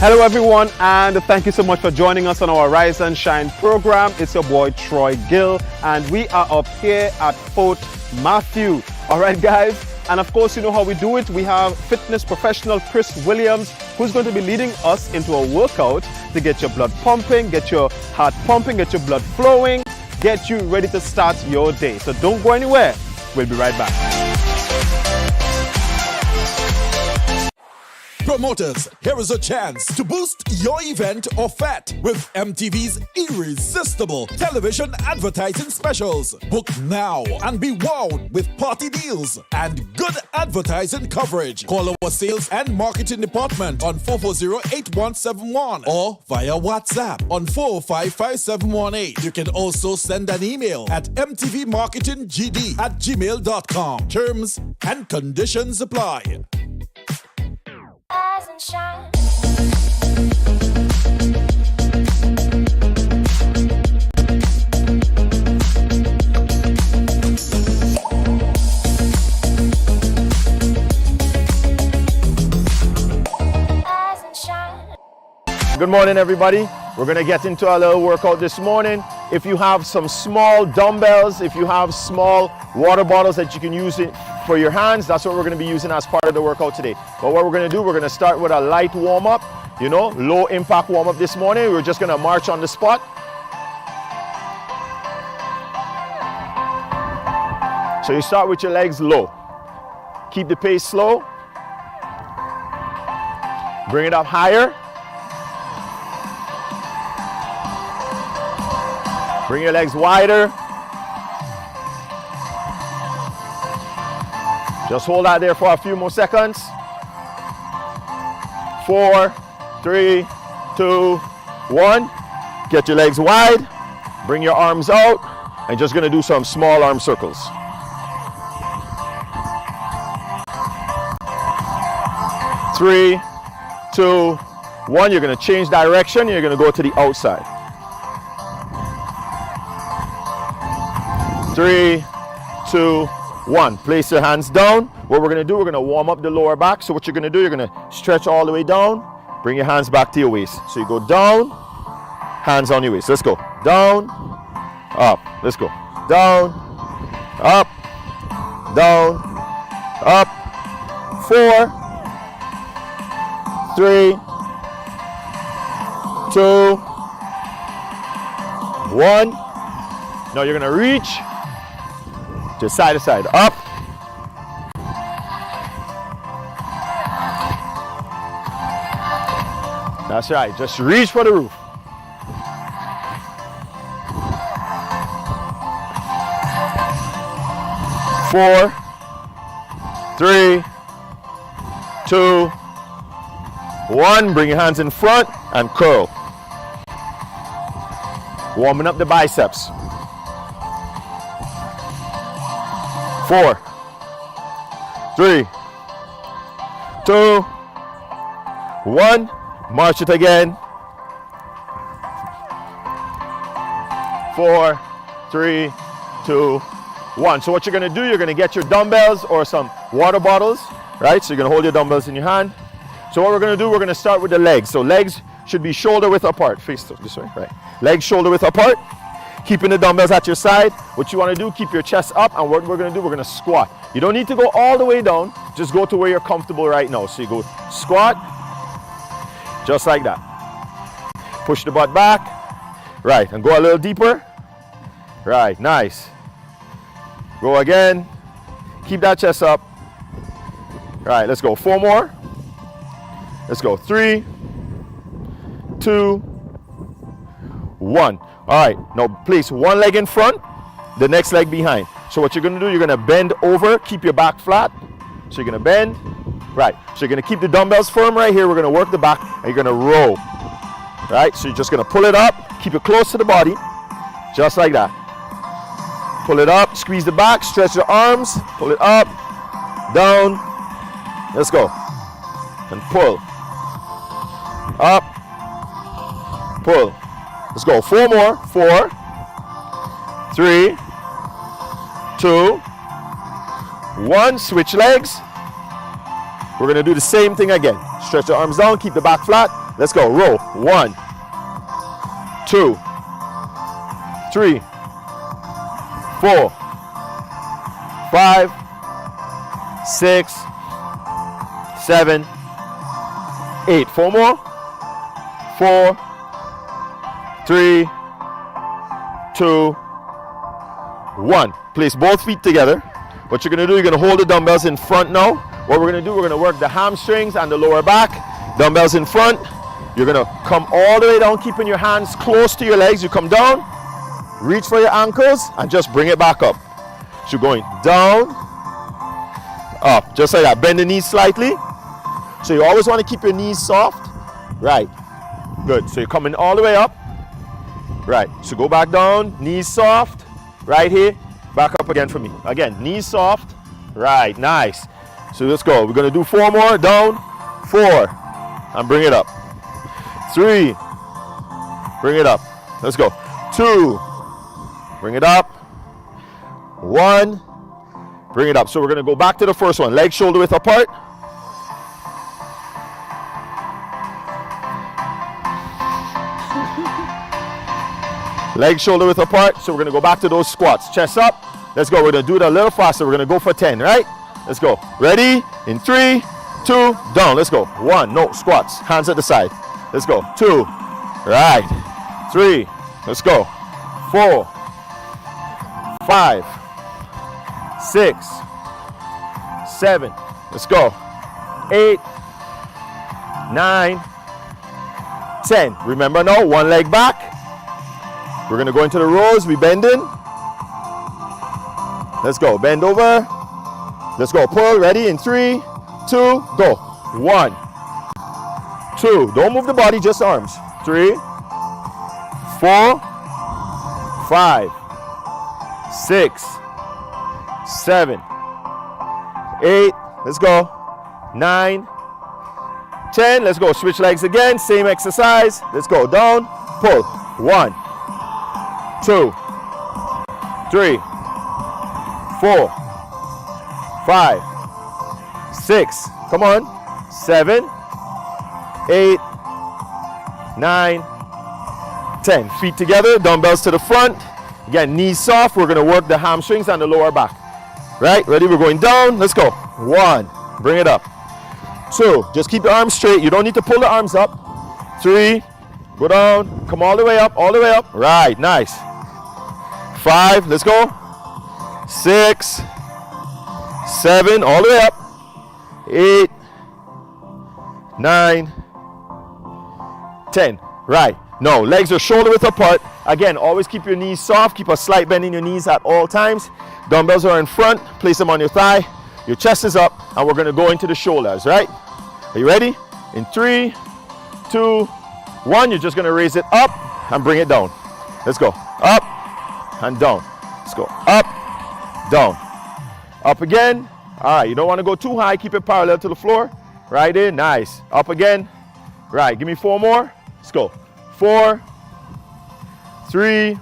Hello everyone, and thank you so much for joining us on our Rise and Shine program. It's your boy Troy Gill, and we are up here at Fort Matthew. All right guys, and of course you know how we do it. We have fitness professional Chris Williams, who's going to be leading us into a workout to get your blood pumping, get your heart pumping, get your blood flowing, get you ready to start your day. So don't go anywhere. We'll be right back. Promoters, here is a chance to boost your event or fete with MTV's irresistible television advertising specials. Book now and be wowed with party deals and good advertising coverage. Call our sales and marketing department on 440-8171 or via WhatsApp on 405-5718. You can also send an email at mtvmarketinggd@gmail.com. Terms and conditions apply. Rise and shine. Rise and shine. Good morning, everybody. We're going to get into a little workout this morning. If you have some small dumbbells, if you have small water bottles that you can use it for your hands, that's what we're going to be using as part of the workout today. But what we're going to do, we're going to start with a light warm-up, low impact warm-up this morning. We're just going to march on the spot. So you start with your legs low. Keep the pace slow. Bring it up higher. Bring your legs wider. Just hold that there for a few more seconds. 4, 3, 2, 1. Get your legs wide. Bring your arms out. And just gonna do some small arm circles. 3, 2, 1. You're gonna change direction. You're gonna go to the outside. 3, 2, 1. Place your hands down. What we're going to do, we're going to warm up the lower back. So what you're going to do, you're going to stretch all the way down. Bring your hands back to your waist. So you go down, hands on your waist. Let's go. Down, up. Let's go. Down, up, down, up. 4, 3, 2, 1. Now you're going to reach to side to side, up. That's right, just reach for the roof. Four, 3, 2, 1. Bring your hands in front and curl. Warming up the biceps. 4, 3, 2, 1. March it again. 4, 3, 2, 1. So what you're going to do, you're going to get your dumbbells or some water bottles, right? So you're going to hold your dumbbells in your hand. So what we're going to do, we're going to start with the legs. So legs should be shoulder width apart. Face this way, right? Legs shoulder width apart. Keeping the dumbbells at your side. What you want to do, keep your chest up, and what we're going to do, we're going to squat. You don't need to go all the way down, just go to where you're comfortable right now. So you go squat, just like that. Push the butt back, right, and go a little deeper. Right, nice. Go again, keep that chest up. Right, let's go, 4 more. Let's go, 3, 2, 1. All right, now place one leg in front, the next leg behind. So what you're gonna do, you're gonna bend over, keep your back flat. So you're gonna bend, right. So you're gonna keep the dumbbells firm right here. We're gonna work the back and you're gonna row, right? So you're just gonna pull it up, keep it close to the body, just like that. Pull it up, squeeze the back, stretch your arms, pull it up, down, let's go. And pull, up, pull. Let's go, 4 more, 4, 3, 2, 1, switch legs. We're gonna do the same thing again. Stretch your arms down, keep the back flat. Let's go. Row. 1, 2, 3, 4, 5, 6, 7, 8. 4 more. 4, 3, 2, 1. Place both feet together. What you're going to do, you're going to hold the dumbbells in front now. What we're going to do, we're going to work the hamstrings and the lower back. Dumbbells in front. You're going to come all the way down, keeping your hands close to your legs. You come down, reach for your ankles, and just bring it back up. So you're going down, up, just like that. Bend the knees slightly. So you always want to keep your knees soft. Right. Good. So you're coming all the way up. Right. So go back down, knees soft. Right here. Back up again for me. Again, knees soft. Right. Nice. So let's go. We're going to do 4 more. Down. 4. And bring it up. 3. Bring it up. Let's go. 2. Bring it up. 1. Bring it up. So we're going to go back to the first one. Legs shoulder width apart. Legs shoulder width apart. So we're going to go back to those squats. Chest up. Let's go. We're going to do it a little faster. We're going to go for 10, right? Let's go. Ready? In 3, 2, down. Let's go. 1. No, squats. Hands at the side. Let's go. 2. Right. 3. Let's go. 4. 5. 6. 7. Let's go. 8. 9. 10. Remember now, one leg back. We're going to go into the rows. We bend in. Let's go. Bend over. Let's go. Pull. Ready? In 3, 2, go. 1, 2. Don't move the body, just arms. 3, 4, 5, 6, 7, 8. Let's go. 9, 10. Let's go. Switch legs again. Same exercise. Let's go. Down. Pull. 1, 2, 3, 4, 5, 6. Come on. 7, 8, 9, 10. Feet together. Dumbbells to the front. Again, knees soft. We're going to work the hamstrings and the lower back. Right? Ready? We're going down. Let's go. 1. Bring it up. 2. Just keep the arms straight. You don't need to pull the arms up. 3. Go down. Come all the way up. All the way up. Right. Nice. 5. Let's go. 6. 7. All the way up. 8. 9. 10. Right. No. Legs are shoulder width apart. Again, always keep your knees soft. Keep a slight bend in your knees at all times. Dumbbells are in front. Place them on your thigh. Your chest is up. And we're going to go into the shoulders, right? Are you ready? In 3, 2, 1. You're just going to raise it up and bring it down. Let's go. Up and down. Let's go. Up, down. Up again. All right. You don't want to go too high. Keep it parallel to the floor. Right in. Nice. Up again. Right. Give me 4 more. Let's go. 4, 3,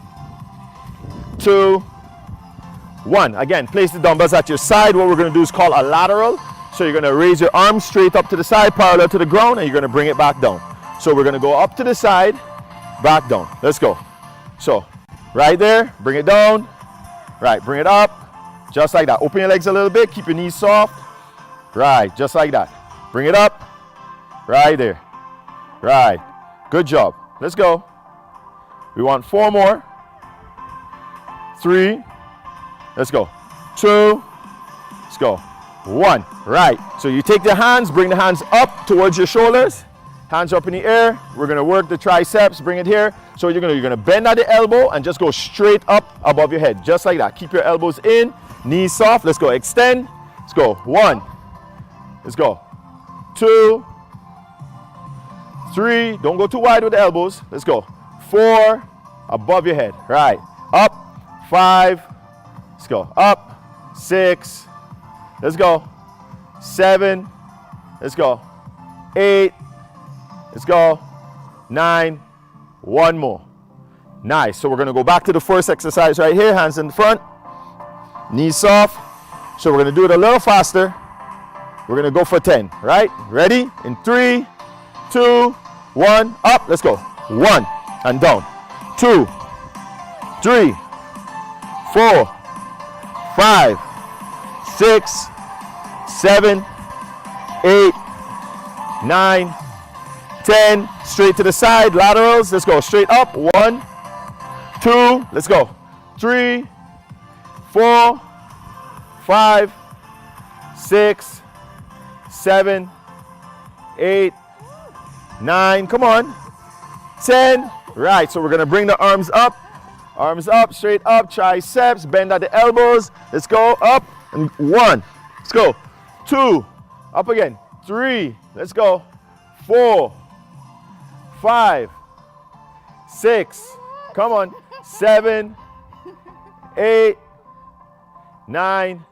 2, 1. Again, place the dumbbells at your side. What we're going to do is called a lateral. So you're going to raise your arms straight up to the side, parallel to the ground, and you're going to bring it back down. So we're going to go up to the side, back down. Let's go. So right there, bring it down. Right, bring it up. Just like that. Open your legs a little bit. Keep your knees soft. Right, just like that. Bring it up. Right there. Right. Good job. Let's go. We want 4 more. 3. Let's go. 2. Let's go. 1. Right. So you take the hands, bring the hands up towards your shoulders. Hands up in the air. We're going to work the triceps. Bring it here. So you're going to bend at the elbow and just go straight up above your head. Just like that. Keep your elbows in. Knees soft. Let's go. Extend. Let's go. 1. Let's go. 2. 3. Don't go too wide with the elbows. Let's go. 4. Above your head. Right. Up. 5. Let's go. Up. 6. Let's go. 7. Let's go. 8. Let's go. 9. 1 more. Nice. So we're going to go back to the first exercise right here. Hands in front. Knees soft. So we're going to do it a little faster. We're going to go for 10. Right? Ready? In 3, 2, 1, up, let's go. 1, and down. 2, 3, 4, 5, 6, 7, 8, 9, 10. Straight to the side, laterals. Let's go. Straight up. 1, 2, let's go. 3, 4, 5, 6, 7, 8, 9. Come on. 10. Right, so we're going to bring the arms up. Arms up, straight up, triceps, bend at the elbows. Let's go. Up. And 1. Let's go. 2. Up again. 3. Let's go. 4, 5, 6. Come on. 7, 8, 9,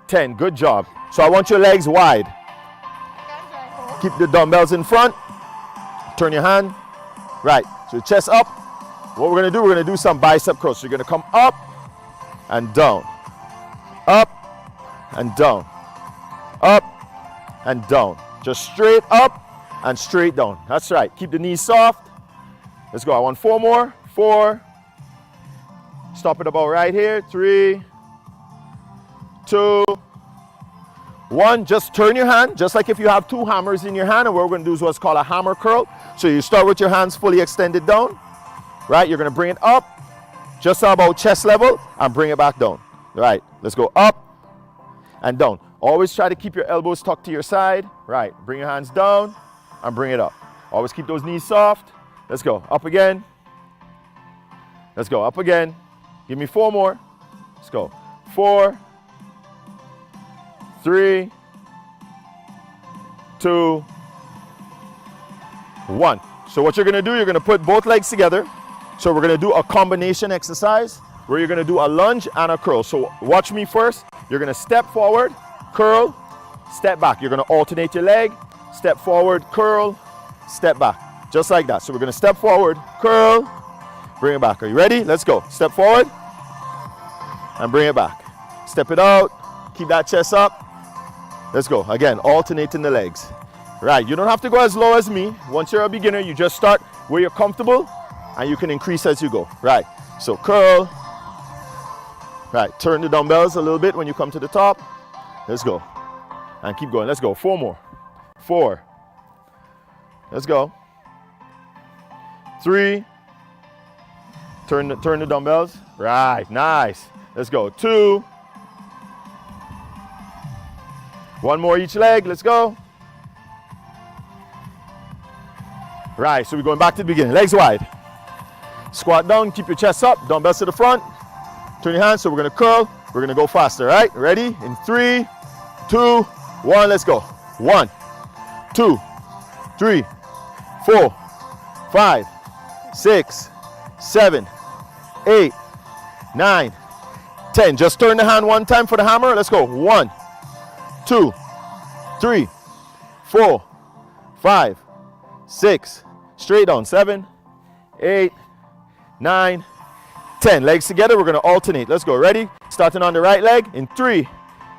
10. Good job. So I want your legs wide. Keep the dumbbells in front. Turn your hand. Right. So your chest up. What we're going to do, we're going to do some bicep curls. So you're going to come up and down. Up and down. Up and down. Just straight up and straight down. That's right. Keep the knees soft. Let's go. I want 4 more. 4. Stop it about right here. 3, 2, 1. Just turn your hand, just like if you have 2 hammers in your hand. And what we're going to do is what's called a hammer curl. So you start with your hands fully extended down. Right? You're going to bring it up just about chest level and bring it back down. Right. Let's go up and down. Always try to keep your elbows tucked to your side. Right. Bring your hands down and bring it up. Always keep those knees soft. Let's go. Up again. Let's go. Up again. Give me 4 more. Let's go. 4, 3, 2, 1. So what you're going to do, you're going to put both legs together. So we're going to do a combination exercise where you're going to do a lunge and a curl. So watch me first. You're going to step forward, curl, step back. You're going to alternate your leg, step forward, curl, step back. Just like that. So we're going to step forward, curl, bring it back. Are you ready? Let's go. Step forward and bring it back. Step it out. Keep that chest up. Let's go. Again, alternating the legs. Right. You don't have to go as low as me. Once you're a beginner, you just start where you're comfortable and you can increase as you go. Right. So curl. Right. Turn the dumbbells a little bit when you come to the top. Let's go. And keep going. Let's go. 4 more. 4. Let's go. 3. Turn the dumbbells. Right. Nice. Let's go. 2. 1 more each leg. Let's go. Right. So we're going back to the beginning. Legs wide. Squat down. Keep your chest up. Dumbbells to the front. Turn your hands. So we're going to curl. We're going to go faster. Right. Ready? In 3, 2, 1. Let's go. 1, 2, 3, 4, 5, 6, 7, 8, 9, 10. Just turn the hand 1 time for the hammer. Let's go. 1, 2, 3, 4, 5, 6. Straight down. 7, 8, 9, 10. Legs together. We're going to alternate. Let's go. Ready? Starting on the right leg. In 3,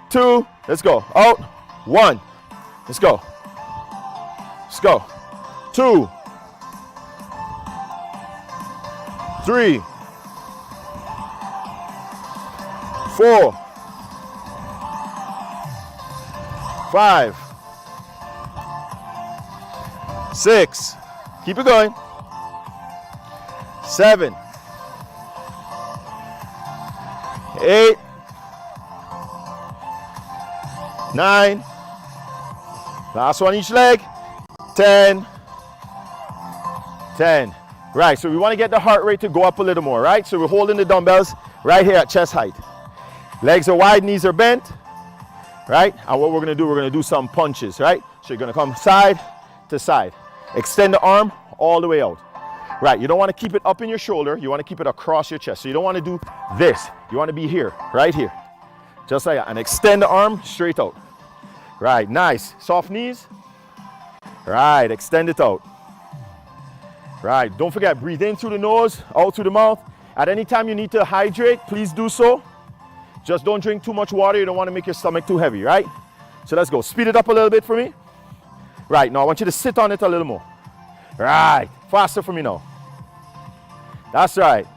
2. Let's go. Out. 1. Let's go. Let's go. 2, 3, 4, 5, 6. Keep it going. 7, 8, 9. Last one each leg. 10. 10. Right, so we want to get the heart rate to go up a little more, right? So we're holding the dumbbells right here at chest height. Legs are wide, knees are bent, right? And what we're going to do, we're going to do some punches, right? So you're going to come side to side. Extend the arm all the way out. Right, you don't want to keep it up in your shoulder. You want to keep it across your chest. So you don't want to do this. You want to be here, right here. Just like that. And extend the arm straight out. Right, nice. Soft knees. Right, extend it out. Right, don't forget, breathe in through the nose, out through the mouth. At any time you need to hydrate, please do so. Just don't drink too much water. You don't want to make your stomach too heavy, right? So let's go. Speed it up a little bit for me. Right, now I want you to sit on it a little more. Right. Faster for me now. That's right.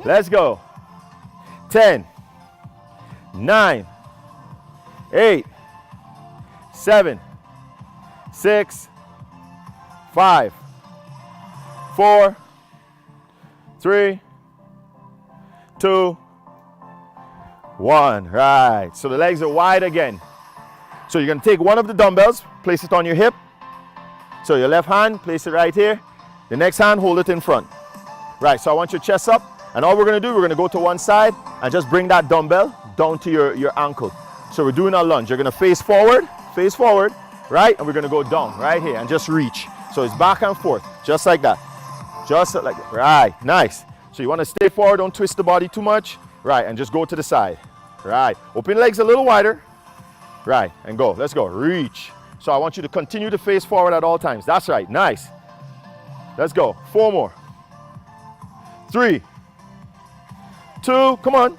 Let's go. 10, 9, 8, 7, 6, 5, 4, 3, 2, 1. Right. So the legs are wide again. So you're going to take one of the dumbbells, place it on your hip. So your left hand, place it right here. The next hand, hold it in front. Right, so I want your chest up. And all we're going to do, we're going to go to one side and just bring that dumbbell down to your ankle. So we're doing our lunge. You're going to face forward, right? And we're going to go down right here and just reach. So it's back and forth, just like that. Just like that. Right, nice. So you want to stay forward, don't twist the body too much. Right, and just go to the side. Right, open legs a little wider. Right, and go. Let's go. Reach. So I want you to continue to face forward at all times. That's right, nice. Let's go. 4 more. 3, 2, come on.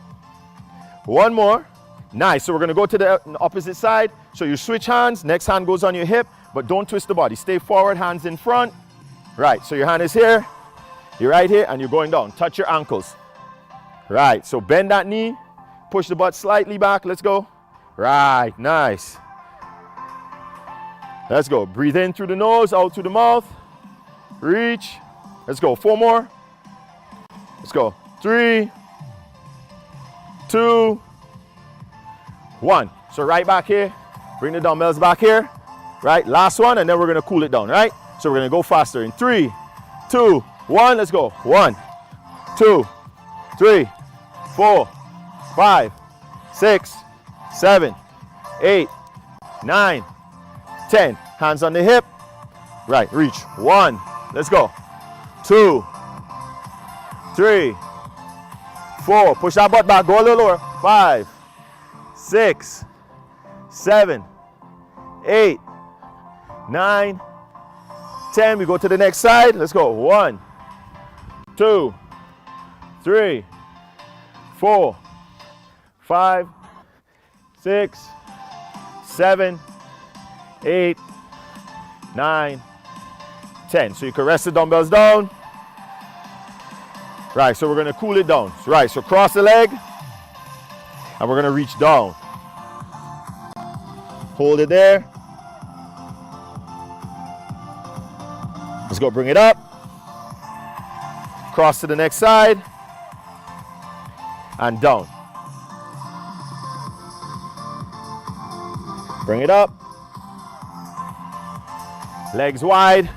1 more. Nice. So we're going to go to the opposite side. So you switch hands. Next hand goes on your hip, but don't twist the body. Stay forward, hands in front. Right. So your hand is here. You're right here, and you're going down. Touch your ankles. Right. So bend that knee. Push the butt slightly back. Let's go. Right. Nice. Let's go. Breathe in through the nose, out through the mouth. Reach. Let's go. 4 more. Let's go. 3, 2, 1. So right back here. Bring the dumbbells back here. Right. Last one, and then we're going to cool it down. Right. So we're going to go faster in 3, 2, 1. Let's go. 1, 2, 3, 4, 5, 6, 7, 8, 9, 10. Hands on the hip. Right. Reach. 1. Let's go. 2, 3, 4. Push that butt back. Go a little lower. 5, 6, 7, 8, 9, 10. We go to the next side. Let's go. 1, 2, 3, 4, 5, 6, 7, 8, 9, 10. So you can rest the dumbbells down. Right, so we're going to cool it down. Right, so cross the leg. And we're going to reach down. Hold it there. Let's go, bring it up. Cross to the next side. And down. Bring it up. Legs wide.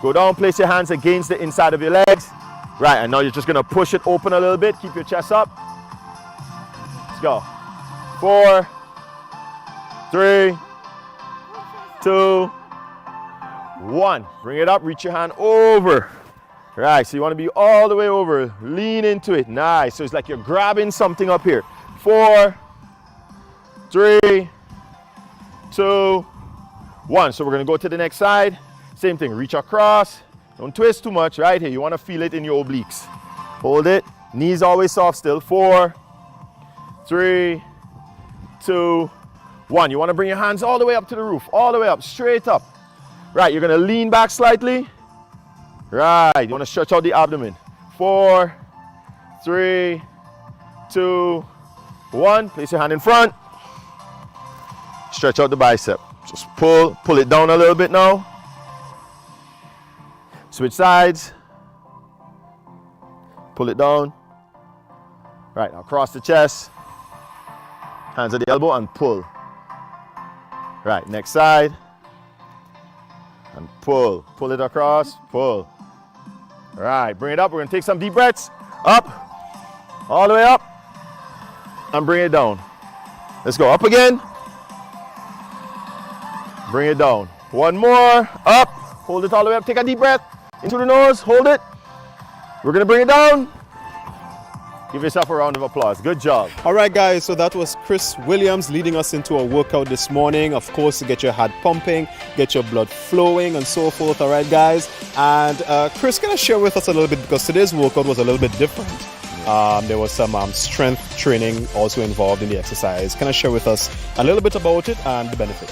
Go down, place your hands against the inside of your legs. Right, and now you're just going to push it open a little bit. Keep your chest up. Let's go. 4, 3, 2, 1. Bring it up, reach your hand over. Right, so you want to be all the way over. Lean into it. Nice. So it's like you're grabbing something up here. 4, 3, 2, 1. So we're going to go to the next side. Same thing. Reach across. Don't twist too much. Right here. You want to feel it in your obliques. Hold it. Knees always soft still. 4, 3, 2, 1. You want to bring your hands all the way up to the roof. All the way up. Straight up. Right. You're going to lean back slightly. Right. You want to stretch out the abdomen. 4, 3, 2, 1. Place your hand in front. Stretch out the bicep. Just pull it down a little bit now. Switch sides. Pull it down. Right, now cross the chest. Hands at the elbow and pull. Right, next side. And pull. Pull it across. Pull. Right, bring it up. We're going to take some deep breaths. Up. All the way up. And bring it down. Let's go. Up again. Bring it down. 1 more. Up. Hold it all the way up. Take a deep breath. Into the nose. Hold it. We're going to bring it down. Give yourself a round of applause. Good job. All right, guys, so that was Chris Williams leading us into a workout this morning. Of course, to get your heart pumping, get your blood flowing, and so forth. All right, guys. And Chris, can I share with us a little bit, because today's workout was a little bit different. There was some strength training also involved in the exercise. Can I share with us a little bit about it and the benefit?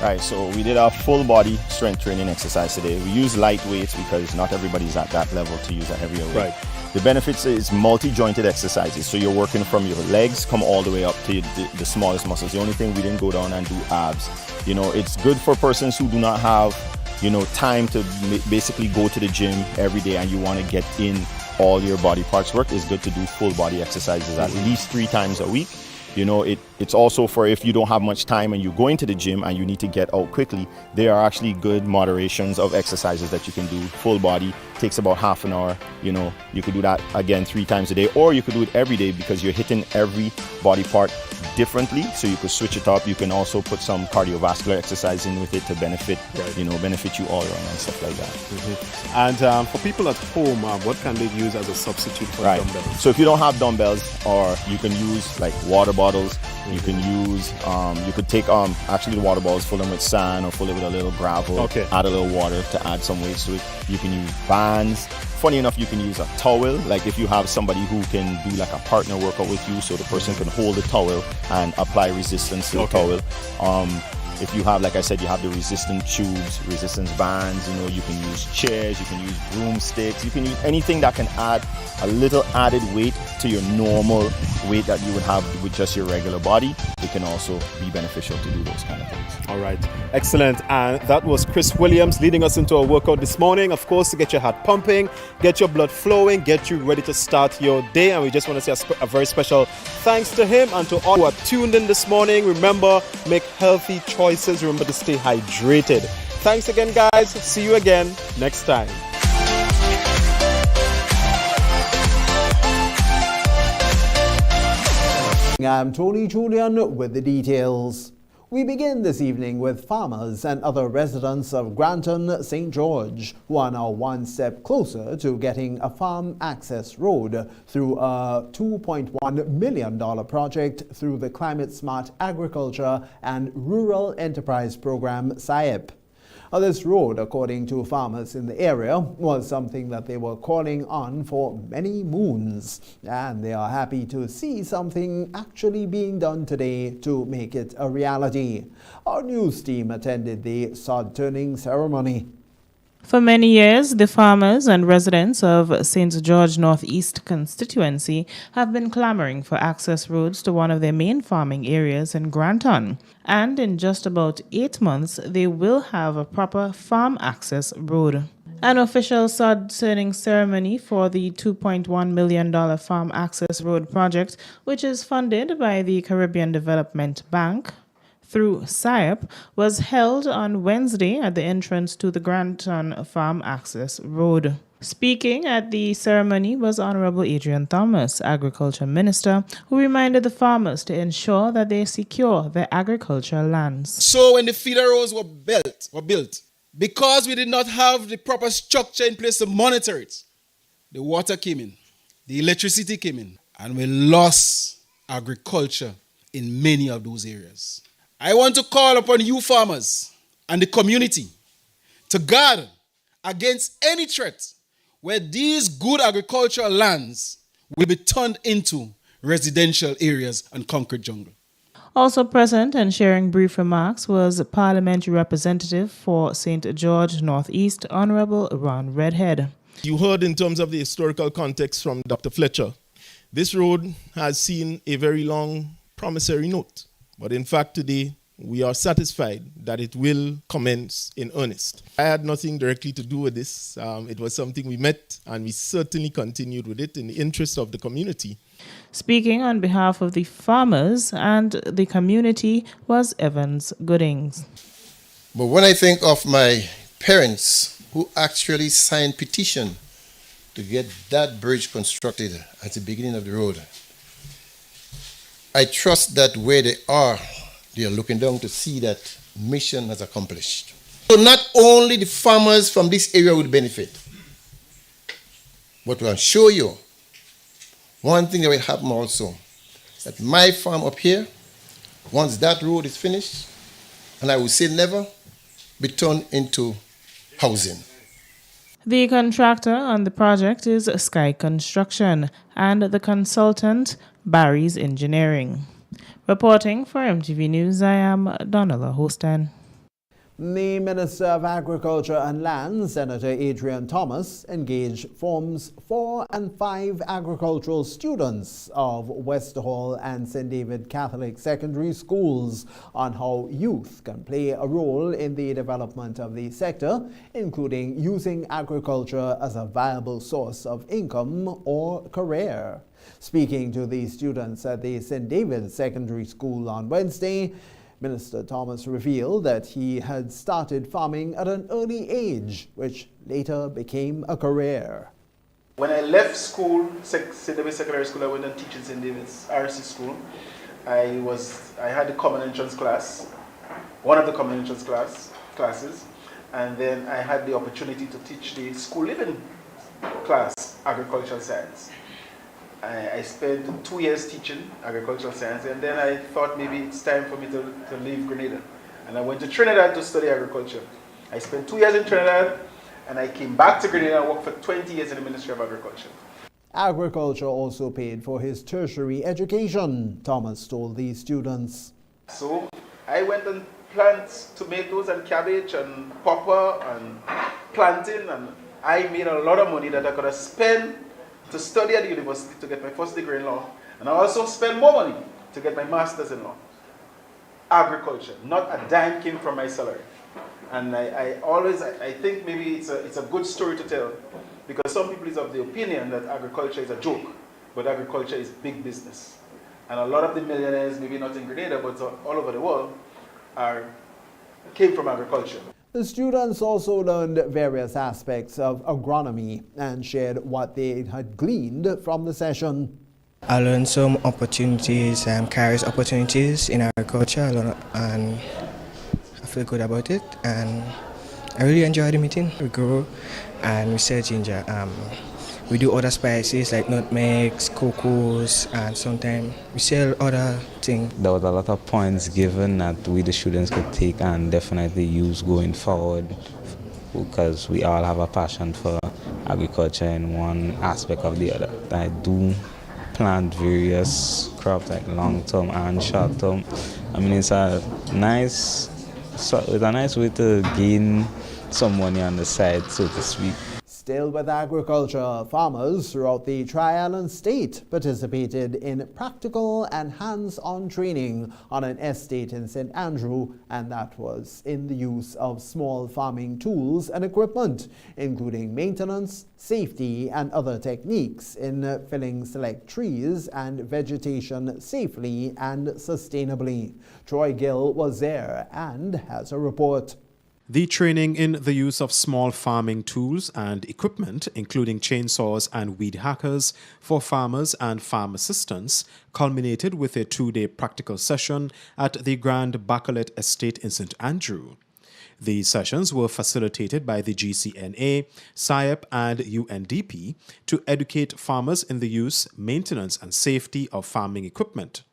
Right, so we did a full body strength training exercise today. We use light weights because not everybody's at that level to use a heavier weight. Right. The benefits is multi-jointed exercises. So you're working from your legs, come all the way up to the smallest muscles. The only thing we didn't go down and do abs. You know, it's good for persons who do not have, you know, time to basically go to the gym every day and you want to get in all your body parts work. It's good to do full body exercises at least 3 times a week. You know, it's also for if you don't have much time and you're going to the gym and you need to get out quickly, there are actually good moderations of exercises that you can do. Full body takes about half an hour. You know, you could do that again 3 times a day, or you could do it every day because you're hitting every body part differently. So you could switch it up. You can also put some cardiovascular exercise in with it to benefit, you know, benefit you all around and stuff like that. And for people at home, what can they use as a substitute for dumbbells? So if you don't have dumbbells, or you can use like water bottles. You can use, you could take actually the water bottles, fill them with sand or fill it with a little gravel. Okay. Add a little water to add some weights to it. You can use bands. Funny enough, you can use a towel. Like if you have somebody who can do like a partner workout with you, so the person can hold the towel and apply resistance to the towel. If you have, like I said, you have the resistance tubes, resistance bands, you know, you can use chairs, you can use broomsticks, you can use anything that can add a little added weight to your normal weight that you would have with just your regular body. It can also be beneficial to do those kind of things. All right, excellent. And that was Chris Williams leading us into a workout this morning, of course, to get your heart pumping, get your blood flowing, get you ready to start your day. And we just want to say a very special thanks to him and to all who are tuned in this morning. Remember, make healthy choices. Remember to stay hydrated. Thanks again, guys. See you again next time. I'm Tony Julian with the details. We begin this evening with farmers and other residents of Granton, St. George, who are now one step closer to getting a farm access road through a $2.1 million project through the Climate Smart Agriculture and Rural Enterprise Program, SIEP. This road, according to farmers in the area, was something that they were calling on for many moons, and they are happy to see something actually being done today to make it a reality. Our news team attended the sod turning ceremony. For many years, the farmers and residents of St. George Northeast constituency have been clamoring for access roads to one of their main farming areas in Granton. And in just about 8 months, they will have a proper farm access road. An official sod turning ceremony for the $2.1 million farm access road project, which is funded by the Caribbean Development Bank through SIEP, was held on Wednesday at the entrance to the Granton Farm Access Road. Speaking at the ceremony was Honorable Adrian Thomas, Agriculture Minister, who reminded the farmers to ensure that they secure their agricultural lands. So when the feeder roads were built, because we did not have the proper structure in place to monitor it, the water came in, the electricity came in, and we lost agriculture in many of those areas. I want to call upon you farmers and the community to guard against any threat where these good agricultural lands will be turned into residential areas and concrete jungle. Also present and sharing brief remarks was Parliamentary Representative for St. George Northeast, Honorable Ron Redhead. You heard in terms of the historical context from Dr. Fletcher. This road has seen a very long promissory note. But in fact, today, we are satisfied that it will commence in earnest. I had nothing directly to do with this. It was something we met, and we certainly continued with it in the interest of the community. Speaking on behalf of the farmers and the community was Evans Goodings. But when I think of my parents who actually signed petition to get that bridge constructed at the beginning of the road, I trust that where they are looking down to see that mission has accomplished. So not only the farmers from this area will benefit, but I'll show you one thing that will happen also, that my farm up here, once that road is finished, and I will say never, be turned into housing. The contractor on the project is Sky Construction and the consultant Barry's Engineering. Reporting for MTV News, I am Donella Hostan. The Minister of Agriculture and Land, Senator Adrian Thomas, engaged Forms 4 and 5 agricultural students of Westerhall and St. David Catholic Secondary Schools on how youth can play a role in the development of the sector, including using agriculture as a viable source of income or career. Speaking to the students at the St. David Secondary School on Wednesday, Minister Thomas revealed that he had started farming at an early age, which later became a career. When I left school, St. David's Secondary School, I went and teach in St. David's RC School. I had the common entrance class, one of the common entrance classes, and then I had the opportunity to teach the school living class, agricultural science. I spent 2 years teaching agricultural science, and then I thought maybe it's time for me to leave Grenada. And I went to Trinidad to study agriculture. I spent 2 years in Trinidad, and I came back to Grenada and worked for 20 years in the Ministry of Agriculture. Agriculture also paid for his tertiary education, Thomas told the students. So I went and planted tomatoes and cabbage and pepper and planting, and I made a lot of money that I could have spent to study at the university to get my first degree in law, and I also spent more money to get my master's in law. Agriculture, not a dime came from my salary. And I think maybe it's a good story to tell, because some people is of the opinion that agriculture is a joke, but agriculture is big business. And a lot of the millionaires, maybe not in Grenada, but all over the world, came from agriculture. The students also learned various aspects of agronomy and shared what they had gleaned from the session. I learned some opportunities, career opportunities in agriculture, and I feel good about it. And I really enjoyed the meeting. We grow and we sell ginger. We do other spices like nutmegs, cocos, and sometimes we sell other things. There was a lot of points given that we the students could take and definitely use going forward, because we all have a passion for agriculture in one aspect or the other. I do plant various crops like long-term and short-term. I mean, it's a nice way to gain some money on the side, so to speak. Still with agriculture, farmers throughout the Tri-Island state participated in practical and hands-on training on an estate in St. Andrew, and that was in the use of small farming tools and equipment, including maintenance, safety, and other techniques in felling select trees and vegetation safely and sustainably. Troy Gill was there and has a report. The training in the use of small farming tools and equipment, including chainsaws and weed hackers, for farmers and farm assistants, culminated with a 2-day practical session at the Grand Bacolet Estate in St. Andrew. These sessions were facilitated by the GCNA, SIEP, and UNDP to educate farmers in the use, maintenance, and safety of farming equipment.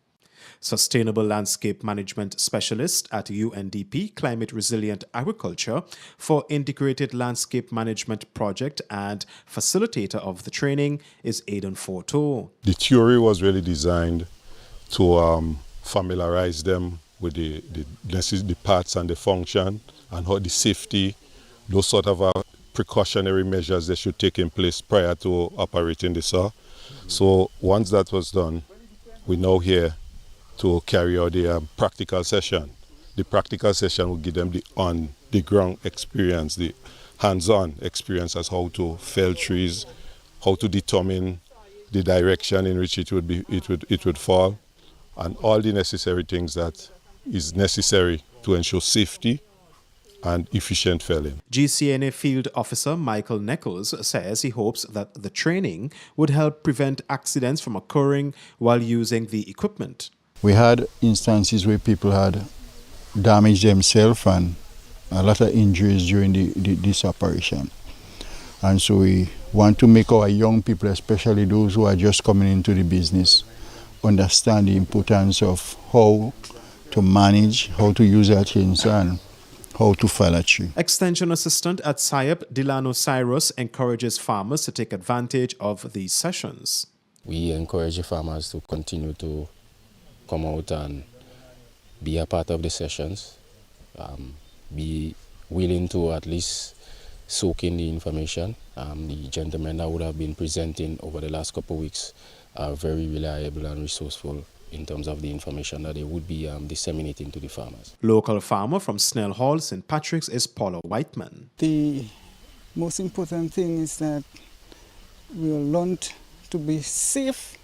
Sustainable Landscape Management Specialist at UNDP Climate Resilient Agriculture for Integrated Landscape Management Project and facilitator of the training is Aidan Forto. The theory was really designed to familiarize them with the parts and the function and how the safety, those sort of precautionary measures they should take in place prior to operating the saw. So once that was done, we're now here to carry out the practical session. The practical session will give them the on-the-ground experience, the hands-on experience as how to fell trees, how to determine the direction in which it would fall, and all the necessary things that is necessary to ensure safety and efficient felling. GCNA Field Officer Michael Nichols says he hopes that the training would help prevent accidents from occurring while using the equipment. We had instances where people had damaged themselves and a lot of injuries during this operation. And so we want to make our young people, especially those who are just coming into the business, understand the importance of how to manage, how to use a chainsaw, and how to fell a tree. Extension Assistant at SIEP, Delano Cyrus, encourages farmers to take advantage of these sessions. We encourage the farmers to continue to come out and be a part of the sessions. be willing to at least soak in the information. The gentlemen that would have been presenting over the last couple of weeks are very reliable and resourceful in terms of the information that they would be disseminating to the farmers. Local farmer from Snell Hall, St. Patrick's, is Paula Whiteman. The most important thing is that we will learn to be safe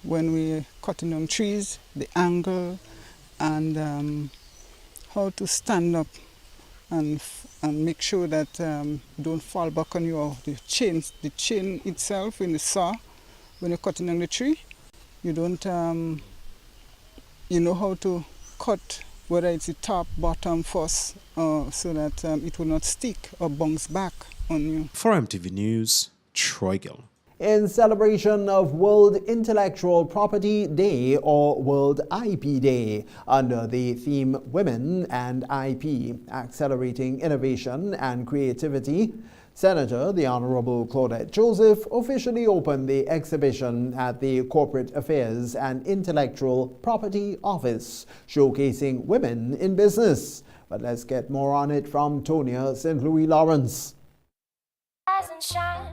when we're cutting down trees, the angle, and how to stand up and make sure that don't fall back on the chain itself in the saw when you're cutting down the tree. You don't you know how to cut, whether it's the top, bottom, first, so that it will not stick or bounce back on you. For MTV News, Troy Gill. In celebration of World Intellectual Property Day, or World IP Day, under the theme Women and IP, Accelerating Innovation and Creativity, Senator the Honorable Claudette Joseph officially opened the exhibition at the Corporate Affairs and Intellectual Property Office, showcasing women in business. But let's get more on it from Tonia St. Louis Lawrence. Rise and shine.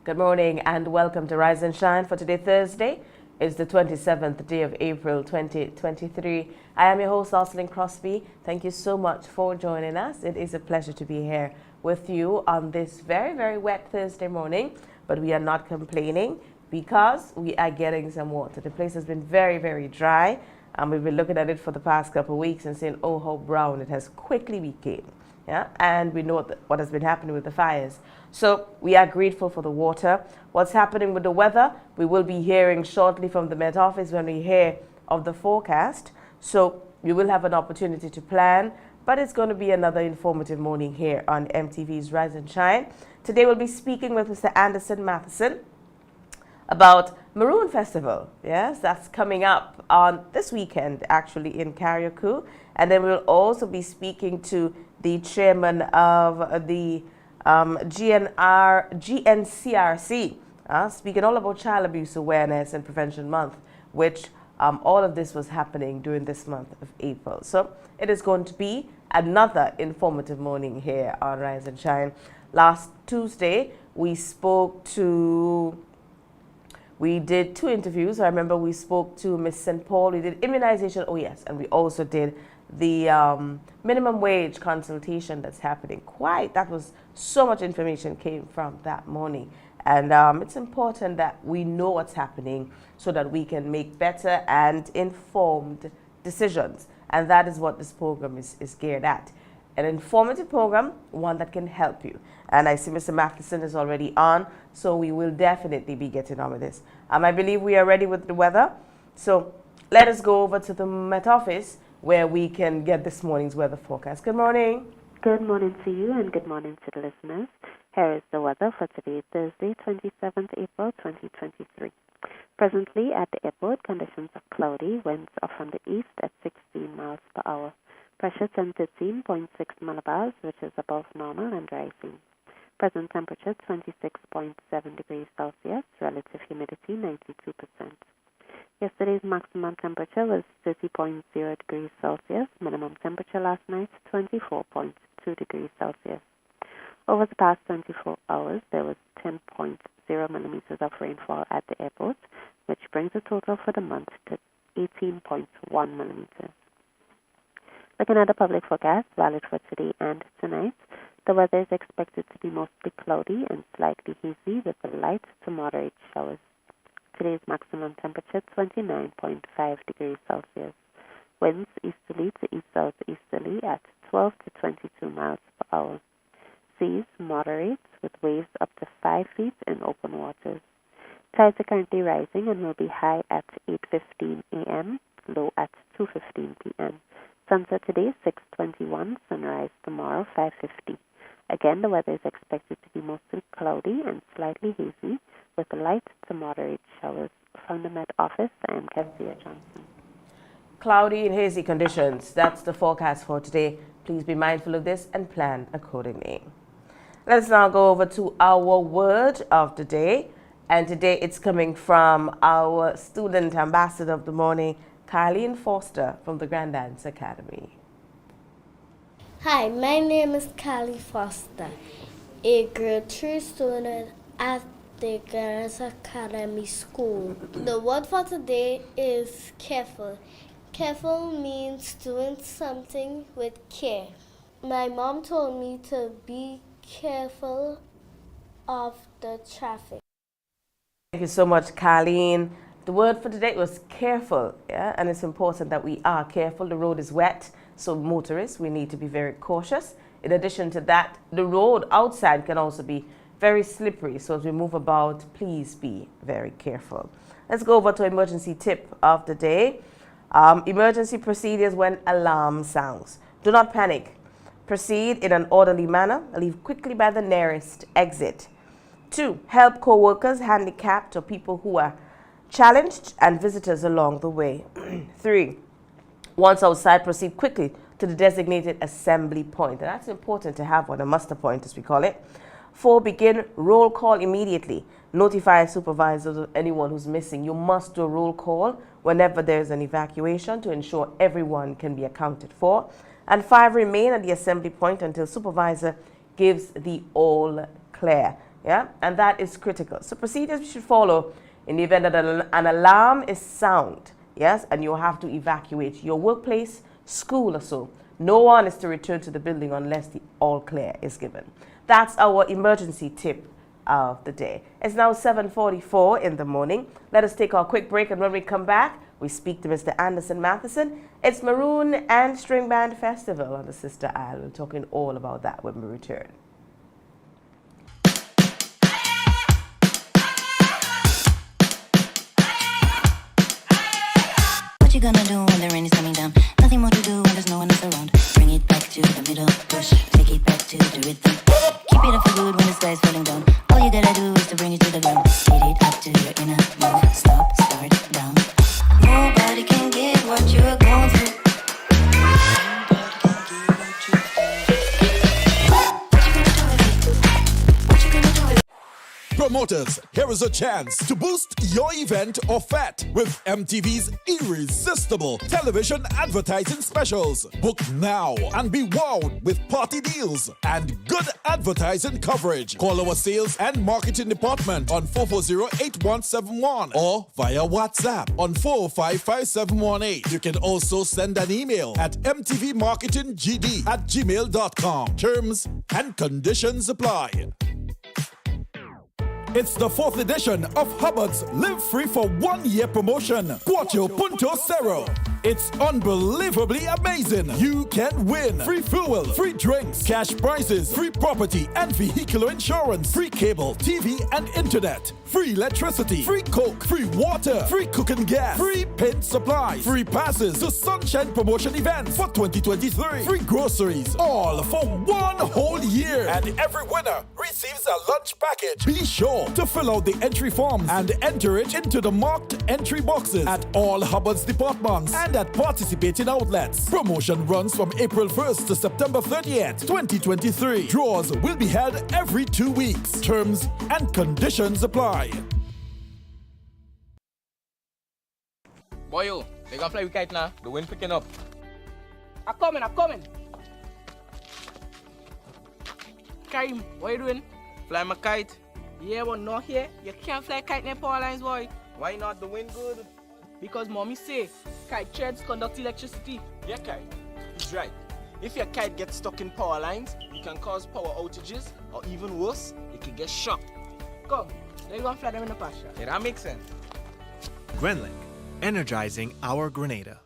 Good morning and welcome to Rise and Shine for today, Thursday. It's the 27th day of April 2023. I am your host, Jocelyn Crosby. Thank you so much for joining us. It is a pleasure to be here with you on this very, very wet Thursday morning, but we are not complaining because we are getting some water. The place has been very, very dry, and we've been looking at it for the past couple of weeks and saying, oh, how brown it has quickly become. Yeah, and we know what has been happening with the fires. So we are grateful for the water. What's happening with the weather, we will be hearing shortly from the Met Office when we hear of the forecast. So you will have an opportunity to plan, but it's going to be another informative morning here on MTV's Rise and Shine. Today we'll be speaking with Mr. Anderson Matheson about Maroon Festival. Yes, that's coming up on this weekend, actually, in Carriacou. And then we'll also be speaking to the chairman of the GNCRC, speaking all about Child Abuse Awareness and Prevention Month, which all of this was happening during this month of April. So it is going to be another informative morning here on Rise and Shine. Last Tuesday, we did two interviews. I remember we spoke to Miss St. Paul. We did immunization. Oh, yes. And we also did the minimum wage consultation that's happening. That was so much information came from that morning. And it's important that we know what's happening so that we can make better and informed decisions. And that is what this program is geared at. An informative program, one that can help you. And I see Mr. Matheson is already on, so we will definitely be getting on with this. I believe we are ready with the weather. So let us go over to the Met Office where we can get this morning's weather forecast. Good morning. Good morning to you and good morning to the listeners. Here is the weather for today, Thursday, 27th April 2023. Presently at the airport, conditions are cloudy, winds are from the east at 16 miles per hour. Pressure 1013.6 millibars, which is above normal and rising. Present temperature 26.7 degrees Celsius, relative humidity 92%. Yesterday's maximum temperature was 30.0 degrees Celsius, minimum temperature last night 24.2 degrees Celsius. Over the past 24 hours, there was 10.0 millimeters of rainfall at the airport, which brings the total for the month to 18.1 millimeters. Looking at the public forecast, valid for today and tonight, the weather is expected to be mostly cloudy and slightly hazy with light to moderate showers. Today's maximum temperature 29.5 degrees Celsius. Winds easterly to east-southeasterly at 12 to 22 miles per hour. Seas moderate with waves up to 5 feet in open waters. Tides are currently rising and will be high at 8:15 a.m., low at 2:15 p.m. Sunset today 6:21, sunrise tomorrow 5:50. Again, the weather is expected to be mostly cloudy and slightly hazy with light to moderate showers. From the Met Office, I am Kezia Johnson. Cloudy and hazy conditions. That's the forecast for today. Please be mindful of this and plan accordingly. Let's now go over to our word of the day. And today it's coming from our student ambassador of the morning, Kylene Foster from the Grand Dance Academy. Hi, my name is Kylie Foster, a grade 3 student at the Girls Academy School. The word for today is careful. Careful means doing something with care. My mom told me to be careful of the traffic. Thank you so much, Kylene. The word for today was careful, yeah? And it's important that we are careful. The road is wet, so motorists, we need to be very cautious. In addition to that, the road outside can also be very slippery, so as we move about, please be very careful. Let's go over to emergency tip of the day. Emergency procedures when alarm sounds. Do not panic. Proceed in an orderly manner. Leave quickly by the nearest exit. 2. Help co-workers, handicapped, or people who are challenged and visitors along the way. 3. Once outside, proceed quickly to the designated assembly point. And that's important to have one, a muster point as we call it. 4. Begin roll call immediately. Notify supervisors of anyone who's missing. You must do a roll call whenever there's an evacuation to ensure everyone can be accounted for. And 5. Remain at the assembly point until supervisor gives the all clear. Yeah, and that is critical. So procedures we should follow in the event that an alarm is sound, yes, and you have to evacuate your workplace, school or so. No one is to return to the building unless the all clear is given. That's our emergency tip of the day. It's now 7:44 in the morning. Let us take our quick break, and when we come back, we speak to Mr. Anderson Matheson. It's Maroon and String Band Festival on the Sister Isle. We're talking all about that when we return. What you gonna do when the rain is coming down? Nothing more to do when there's no one else around. Bring it back to the middle, push, take it back to the rhythm. Keep it up for good when the sky's falling down. All you gotta do is to bring it to the ground. Hit it up to your inner move. Stop, start, down. Nobody can get what you're going through. Promoters, here is a chance to boost your event or fete with MTV's irresistible television advertising specials. Book now and be wowed with party deals and good advertising coverage. Call our sales and marketing department on 440-8171 or via WhatsApp on 455-5718. You can also send an email at mtvmarketinggd@gmail.com. Terms and conditions apply. It's the 4th edition of Hubbard's Live Free for 1 year promotion. Cuatro Punto Cero. It's unbelievably amazing. You can win free fuel, free drinks, cash prizes, free property and vehicular insurance, free cable, TV and internet, free electricity, free coke, free water, free cooking gas, free paint supplies, free passes to Sunshine Promotion events for 2023, free groceries, all for 1 whole year. And every winner receives a lunch package. Be sure to fill out the entry forms and enter it into the marked entry boxes at all Hubbard's departments and at participating outlets. Promotion runs from April 1st to September 30th, 2023. Draws will be held every 2 weeks. Terms and conditions apply. Boy, yo, they gonna fly with kite now. The wind picking up. I'm coming. Karim, what you doing? Fly my kite. Yeah, but not here. You can't fly kite near power lines, boy. Why not? The wind good. Because mommy say kite threads conduct electricity. Yeah, kite. He's right. If your kite gets stuck in power lines, it can cause power outages, or even worse, it can get shocked. Come, let's go and fly them in the pasture. Yeah, that makes sense. Grenlink, energizing our Grenada.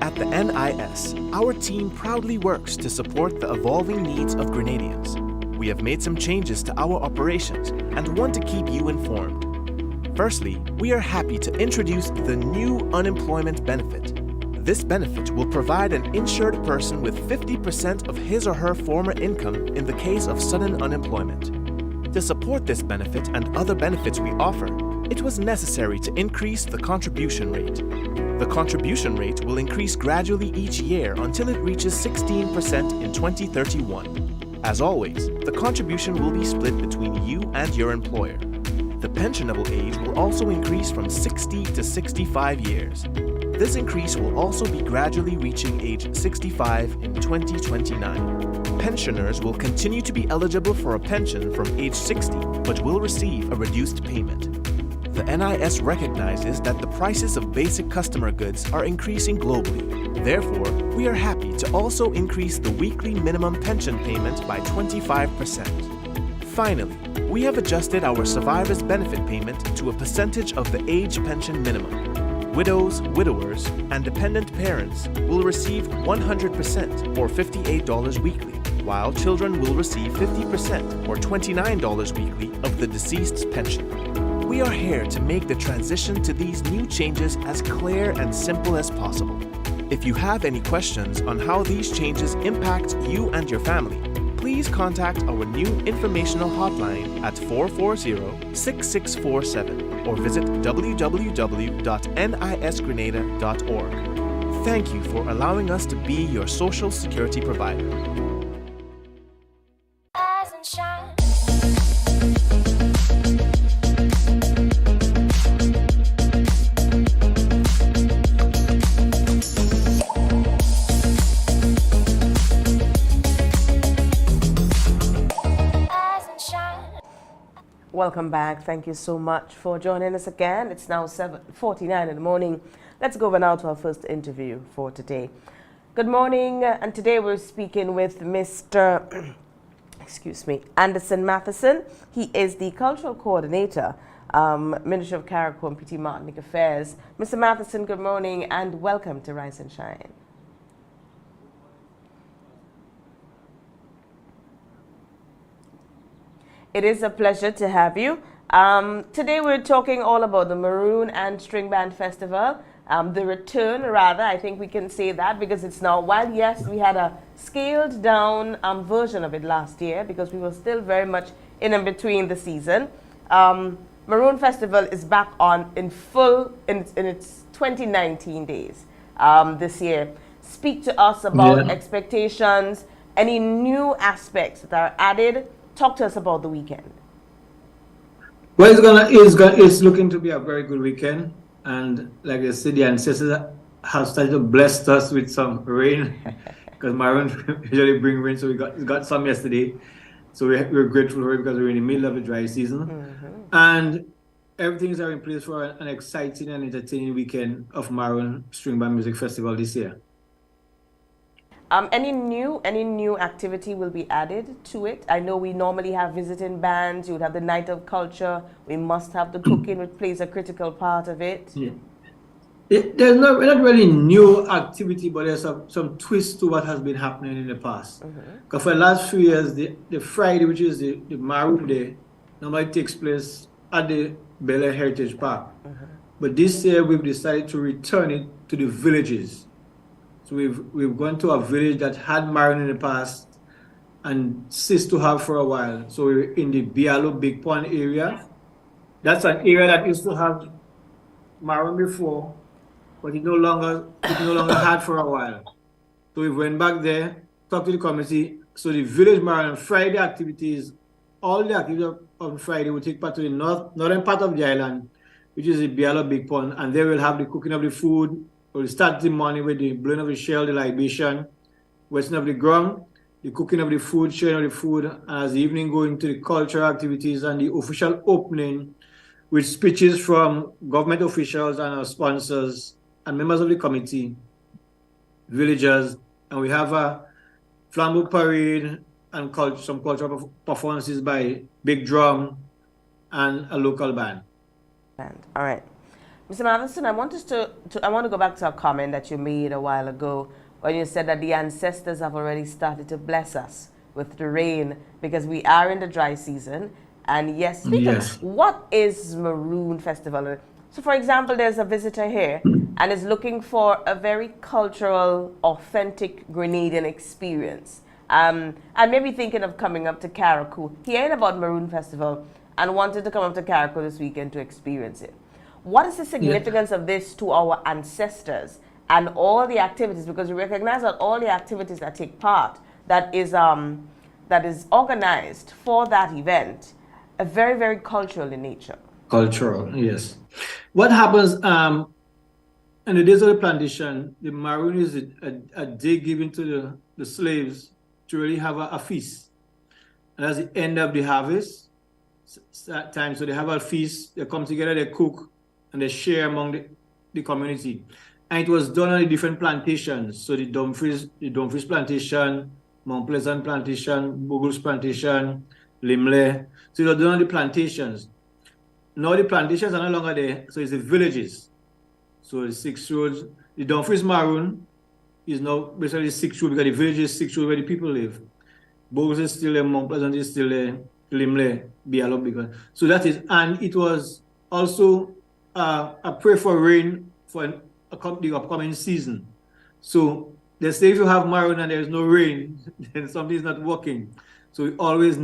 At the NIS, our team proudly works to support the evolving needs of Grenadians. We have made some changes to our operations and want to keep you informed. Firstly, we are happy to introduce the new unemployment benefit. This benefit will provide an insured person with 50% of his or her former income in the case of sudden unemployment. To support this benefit and other benefits we offer, it was necessary to increase the contribution rate. The contribution rate will increase gradually each year until it reaches 16% in 2031. As always, the contribution will be split between you and your employer. The pensionable age will also increase from 60 to 65 years. This increase will also be gradually reaching age 65 in 2029. Pensioners will continue to be eligible for a pension from age 60, but will receive a reduced payment. The NIS recognizes that the prices of basic customer goods are increasing globally. Therefore, we are happy to also increase the weekly minimum pension payment by 25%. Finally, we have adjusted our survivor's benefit payment to a percentage of the age pension minimum. Widows, widowers, and dependent parents will receive 100% or $58 weekly, while children will receive 50% or $29 weekly of the deceased's pension. We are here to make the transition to these new changes as clear and simple as possible. If you have any questions on how these changes impact you and your family, please contact our new informational hotline at 440-6647 or visit www.nisgrenada.org. Thank you for allowing us to be your social security provider. Rise and shine. Welcome back. Thank you so much for joining us again. It's now 7:49 in the morning. Let's go over now to our first interview for today. Good morning, and today we're speaking with Mr. Anderson Matheson. He is the Cultural Coordinator, Ministry of Carriacou and Petite Martinique Affairs. Mr. Matheson, good morning and welcome to Rise and Shine. It is a pleasure to have you. Today we're talking all about the Maroon and String Band Festival. The return, rather, I think we can say that, because it's now, while yes, we had a scaled down version of it last year because we were still very much in and between the season. Maroon Festival is back on in full in its 2019 days this year. Speak to us about expectations, any new aspects that are added. Talk to us about the weekend. Well, it's looking to be a very good weekend, and like I said, the ancestors have started to bless us with some rain because Maroon usually bring rain, so we got some yesterday. So we're grateful for it because we're in the middle of the dry season, and everything's in place for an exciting and entertaining weekend of Maroon String Band Music Festival this year. Any new activity will be added to it? I know we normally have visiting bands. You would have the night of culture. We must have the cooking, which plays a critical part of it. Yeah. There's not really new activity, but there's some twist to what has been happening in the past. Because for the last few years, the Friday, which is the Maroon Day, normally takes place at the Bel Air Heritage Park. But this year, we've decided to return it to the villages. So we've gone to a village that had Maroon in the past and ceased to have for a while. So we're in the Bialo Big Pond area. That's an area that used to have Maroon before, but it no longer had for a while. So we went back there, talked to the committee. So the village Maroon Friday activities, all the activities on Friday will take part to the northern part of the island, which is the Bialo Big Pond, and they will have the cooking of the food. We'll start the morning with the blowing of the shell, the libation, wetting of the ground, the cooking of the food, sharing of the food, and as the evening go into the cultural activities and the official opening with speeches from government officials and our sponsors and members of the committee, villagers, and we have a flambeau parade and some cultural performances by Big Drum and a local band. All right. Mr. Matheson, I want to go back to a comment that you made a while ago when you said that the ancestors have already started to bless us with the rain because we are in the dry season. And yes, what is Maroon Festival? So, for example, there's a visitor here and is looking for a very cultural, authentic Grenadian experience. And maybe thinking of coming up to Carriacou, hearing about Maroon Festival and wanted to come up to Carriacou this weekend to experience it. What is the significance of this to our ancestors and all the activities? Because we recognize that all the activities that take part, that is organized for that event, are very, very cultural in nature. Cultural, yes. What happens in the days of the plantation, the Maroon is a day given to the slaves to really have a feast. And that's the end of the harvest time. So they have a feast, they come together, they cook, and they share among the community. And it was done on the different plantations. So the Dumfries plantation, Mount Pleasant plantation, Bogles plantation, Limley. So it was done on the plantations. Now the plantations are no longer there, so it's the villages. So the 6 roads, the Dumfries Maroon is now basically 6 roads because the village is 6 roads where the people live. Bogles is still there, Mount Pleasant is still there, Limley, Bialo because. So that is, and it was also a prayer for rain for the upcoming season. So they say if you have Maroon and there is no rain, then something is not working. So we always,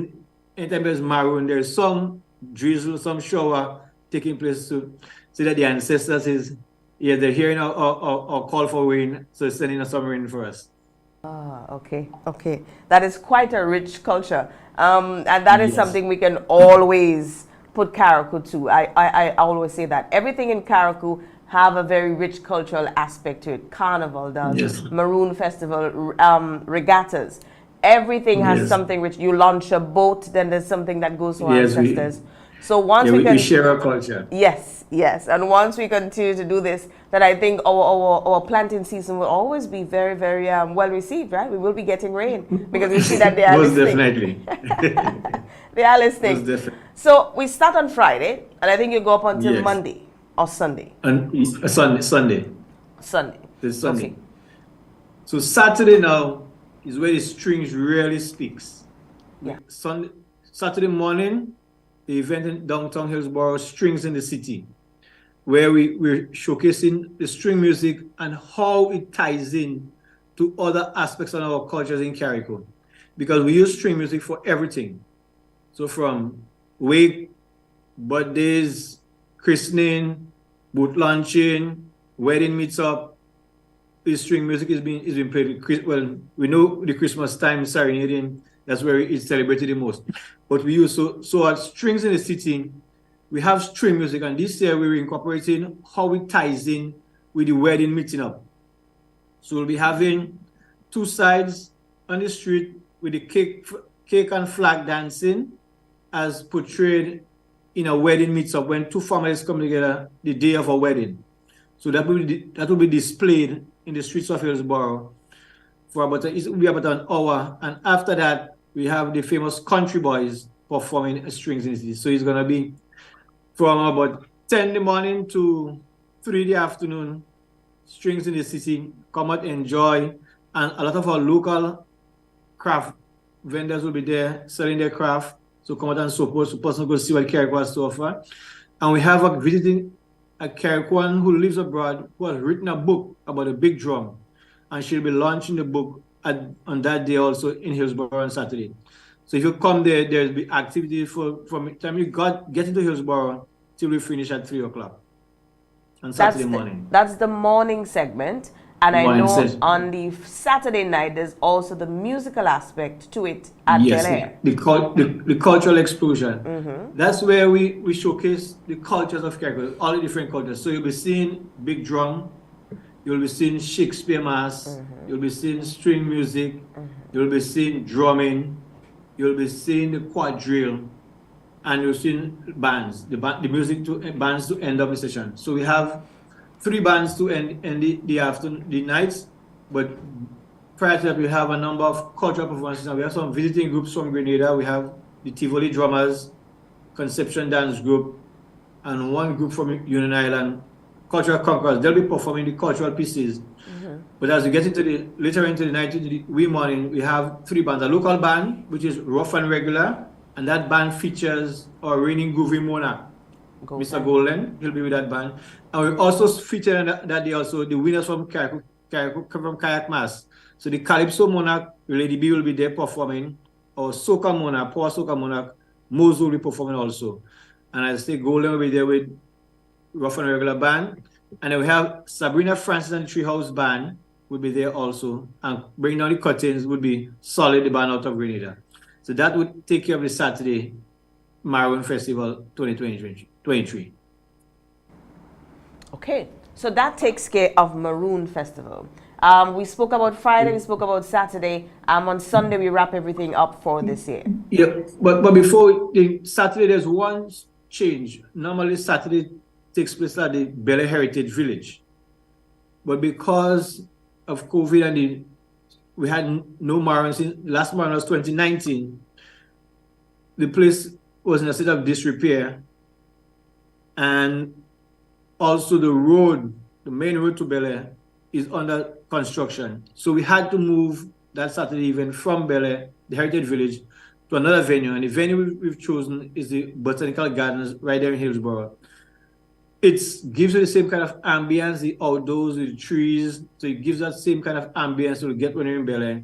anytime there's Maroon, there's some drizzle, some shower taking place to say that the ancestors is, yeah, they're hearing our call for rain, so it's sending us some rain for us. Okay. That is quite a rich culture. And that is something we can always put Carriacou to. I always say that. Everything in Carriacou have a very rich cultural aspect to it. Carnival does, Maroon Festival, regattas. Everything has something rich. You launch a boat, then there's something that goes to our ancestors. So once we share our culture. Yes. And once we continue to do this, then I think our planting season will always be very, very well received, right? We will be getting rain because we see that they are listening. Definitely. They are listening. Most definitely. So we start on Friday, and I think you go up until Monday or Sunday. And Sunday. It's Sunday. Okay. So Saturday now is where the strings really speaks. Yeah. Saturday morning, the event in downtown Hillsborough, Strings in the City, where we're showcasing the string music and how it ties in to other aspects of our cultures in Carriacou. Because we use string music for everything. So from wake, birthdays, christening, boat launching, wedding meets up, the string music is being played. Well, we know the Christmas time serenading, that's where it's celebrated the most. But we use, so at Strings in the City, we have string music, and this year we're incorporating how it ties in with the wedding meeting up. So we'll be having 2 sides on the street with the cake and flag dancing as portrayed in a wedding meets up when 2 families come together the day of a wedding. So that will be displayed in the streets of Hillsborough for about an hour, and after that we have the famous Country Boys performing Strings in the City. So it's gonna be from about 10 in the morning to 3 in the afternoon. Strings in the City, come out, enjoy, and a lot of our local craft vendors will be there selling their craft. So come out and support, so person go see what Carriacou has to offer. And we have visiting a Carriacouan who lives abroad who has written a book about a big drum, and she'll be launching the book on that day also in Hillsborough on Saturday. So if you come there, there'll be activity from the time you get into Hillsborough till we finish at 3 o'clock on Saturday morning. That's the morning segment. And I know on the Saturday night, there's also the musical aspect to it at Bel Air. The cultural explosion. That's where we showcase the cultures of Carriacou, all the different cultures. So you'll be seeing big drum, you'll be seeing Shakespeare mass, you'll be seeing string music, you'll be seeing drumming, you'll be seeing the quadrille, and you'll see bands, bands to end up the session. So we have 3 bands to end the nights, but prior to that we have a number of cultural performances. And we have some visiting groups from Grenada. We have the Tivoli Drummers, Conception Dance Group, and 1 group from Union Island, Cultural Conquerors. They'll be performing the cultural pieces. But as we get later into the night, into the wee morning, we have 3 bands. A local band, which is Rough and Regular, and that band features our reigning Groovy Monarch, Mr. Golden. He'll be with that band. And we also feature that day also the winners from Kayak Mass. So the Calypso Monarch, Lady B will be there performing, or Soca Monarch, Power Soca Monarch, Mozo will be performing also. And I say Golden will be there with Rough and Regular Band. And then we have Sabrina Francis and Treehouse Band will be there also. And Bring Down the Curtains would be Solid, the band out of Grenada. So that would take care of the Saturday Maroon Festival 2023. Okay, so that takes care of Maroon Festival. We spoke about Friday, we spoke about Saturday. On Sunday, we wrap everything up for this year. Yeah, but before the Saturday, there's one change. Normally, Saturday takes place at the Bel Air Heritage Village. But because of COVID and we had no Maroon since last Maroon was 2019, the place was in a state of disrepair. And also the road, the main road to Bel Air, is under construction. So we had to move that Saturday event from Bel Air, the Heritage Village, to another venue. And the venue we've chosen is the Botanical Gardens right there in Hillsborough. It gives you the same kind of ambience, the outdoors, the trees. So it gives that same kind of ambience to get when you're in Bel Air.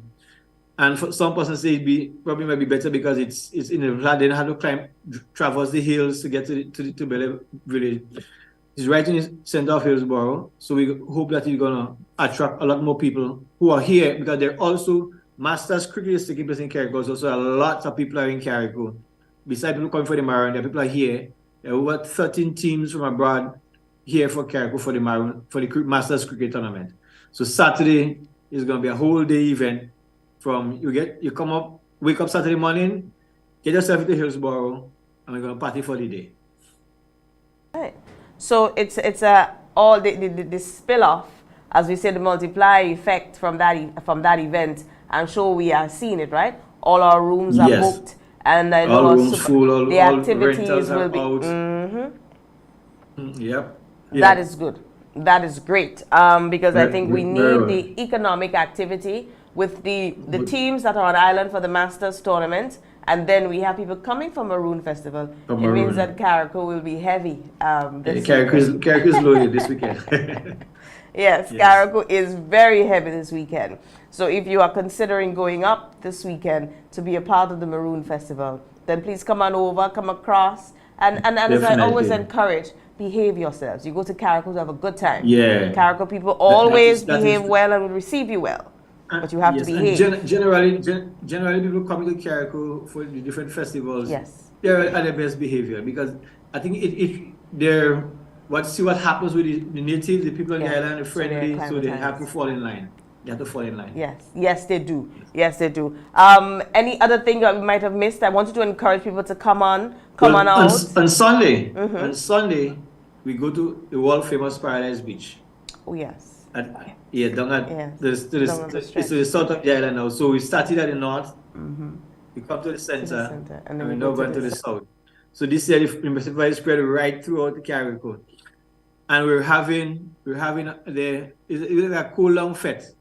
And for some persons say probably might be better because it's in the flat. They don't have to traverse the hills to get to Bel Air Village. It's right in the center of Hillsborough. So we hope that it's gonna attract a lot more people who are here because there are also Masters cricket is taking place in Carriacou. So a lot of people are in Carriacou. Besides people coming for the Maroon, there are people are here. There are over 13 teams from abroad here for Carriacou for the Maroon, for the Masters cricket tournament. So Saturday is gonna be a whole day event. From you come up, wake up Saturday morning, get yourself into Hillsborough, and we're gonna party for the day. Right. So it's all the spill off, as we say, the multiplier effect from that event. I'm sure we are seeing it, right? All our rooms are booked, and I know all rooms full. The activities will be. Yep. That is good. That is great. Because I think we need the economic activity with the teams that are on island for the Masters tournament. And then we have people coming from Maroon Festival. It means that Carriacou will be heavy. Carriacou is loaded this weekend. Yes, Carriacou is very heavy this weekend. So if you are considering going up this weekend to be a part of the Maroon Festival, then please come on over, come across. And as I always encourage, behave yourselves. You go to Carriacou to have a good time. Yeah. Carriacou people always behave well and will receive you well. But you have to behave. Generally, people coming to Carriacou for the different festivals. Yes, they're at their best behavior because I think they're see what happens with the natives, the people on the island, are friendly, so they have to fall in line. They have to fall in line. Yes, they do. Yes, they do. Any other thing that we might have missed? I wanted to encourage people to come on out. On Sunday, on Sunday, we go to the world famous Paradise Beach. Oh yes. Down at it's to the south of the island now. So we started at the north, we come to the center, and we're now going to the south. So this year the festival is spread right throughout the Carriacou. And we're having a cool long fete.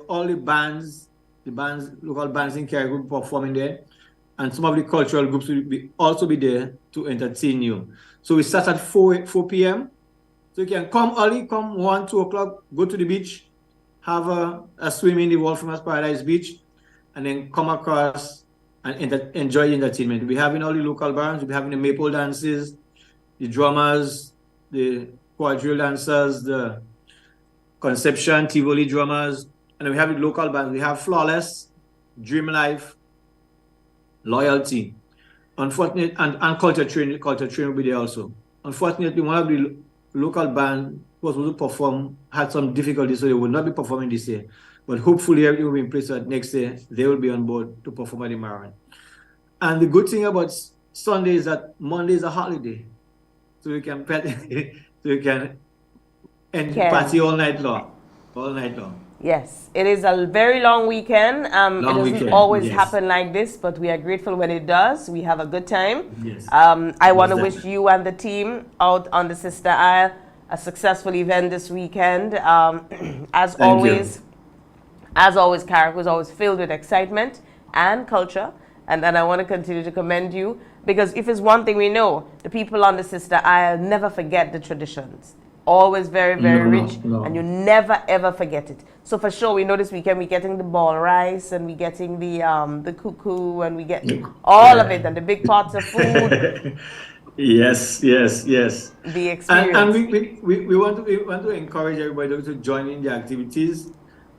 All the bands, local bands in Carriacou performing there, and some of the cultural groups will also be there to entertain you. So we start at 4 p.m. So you can come early, come 1, 2 o'clock, go to the beach, have a swim in the world famous Paradise Beach, and then come across and enjoy the entertainment. We're having all the local bands, we're having the maple dances, the drummers, the quadrille dancers, the Conception, Tivoli drummers, and then we have the local bands. We have Flawless, Dream Life, Loyalty. Unfortunately, and Culture Train will be there also. Unfortunately, one of the local band was supposed to perform, had some difficulties, so they will not be performing this year. But hopefully everything will be in place so that next year they will be on board to perform at the Maroon. And the good thing about Sunday is that Monday is a holiday. So we can party all night long. All night long. Yes, it is a very long weekend. It doesn't always happen like this, but we are grateful when it does. We have a good time. Yes. I want to wish you and the team out on the Sister Isle a successful event this weekend. As always, Carriacou is always filled with excitement and culture. And I want to continue to commend you because if it's one thing we know, the people on the Sister Isle never forget the traditions. Always very, very rich, and you never ever forget it. So for sure, we know this weekend we're getting the ball rice, and we're getting the cuckoo, and we get all of it, and the big pots of food. Yes, yes, yes. The experience. And we want to encourage everybody to join in the activities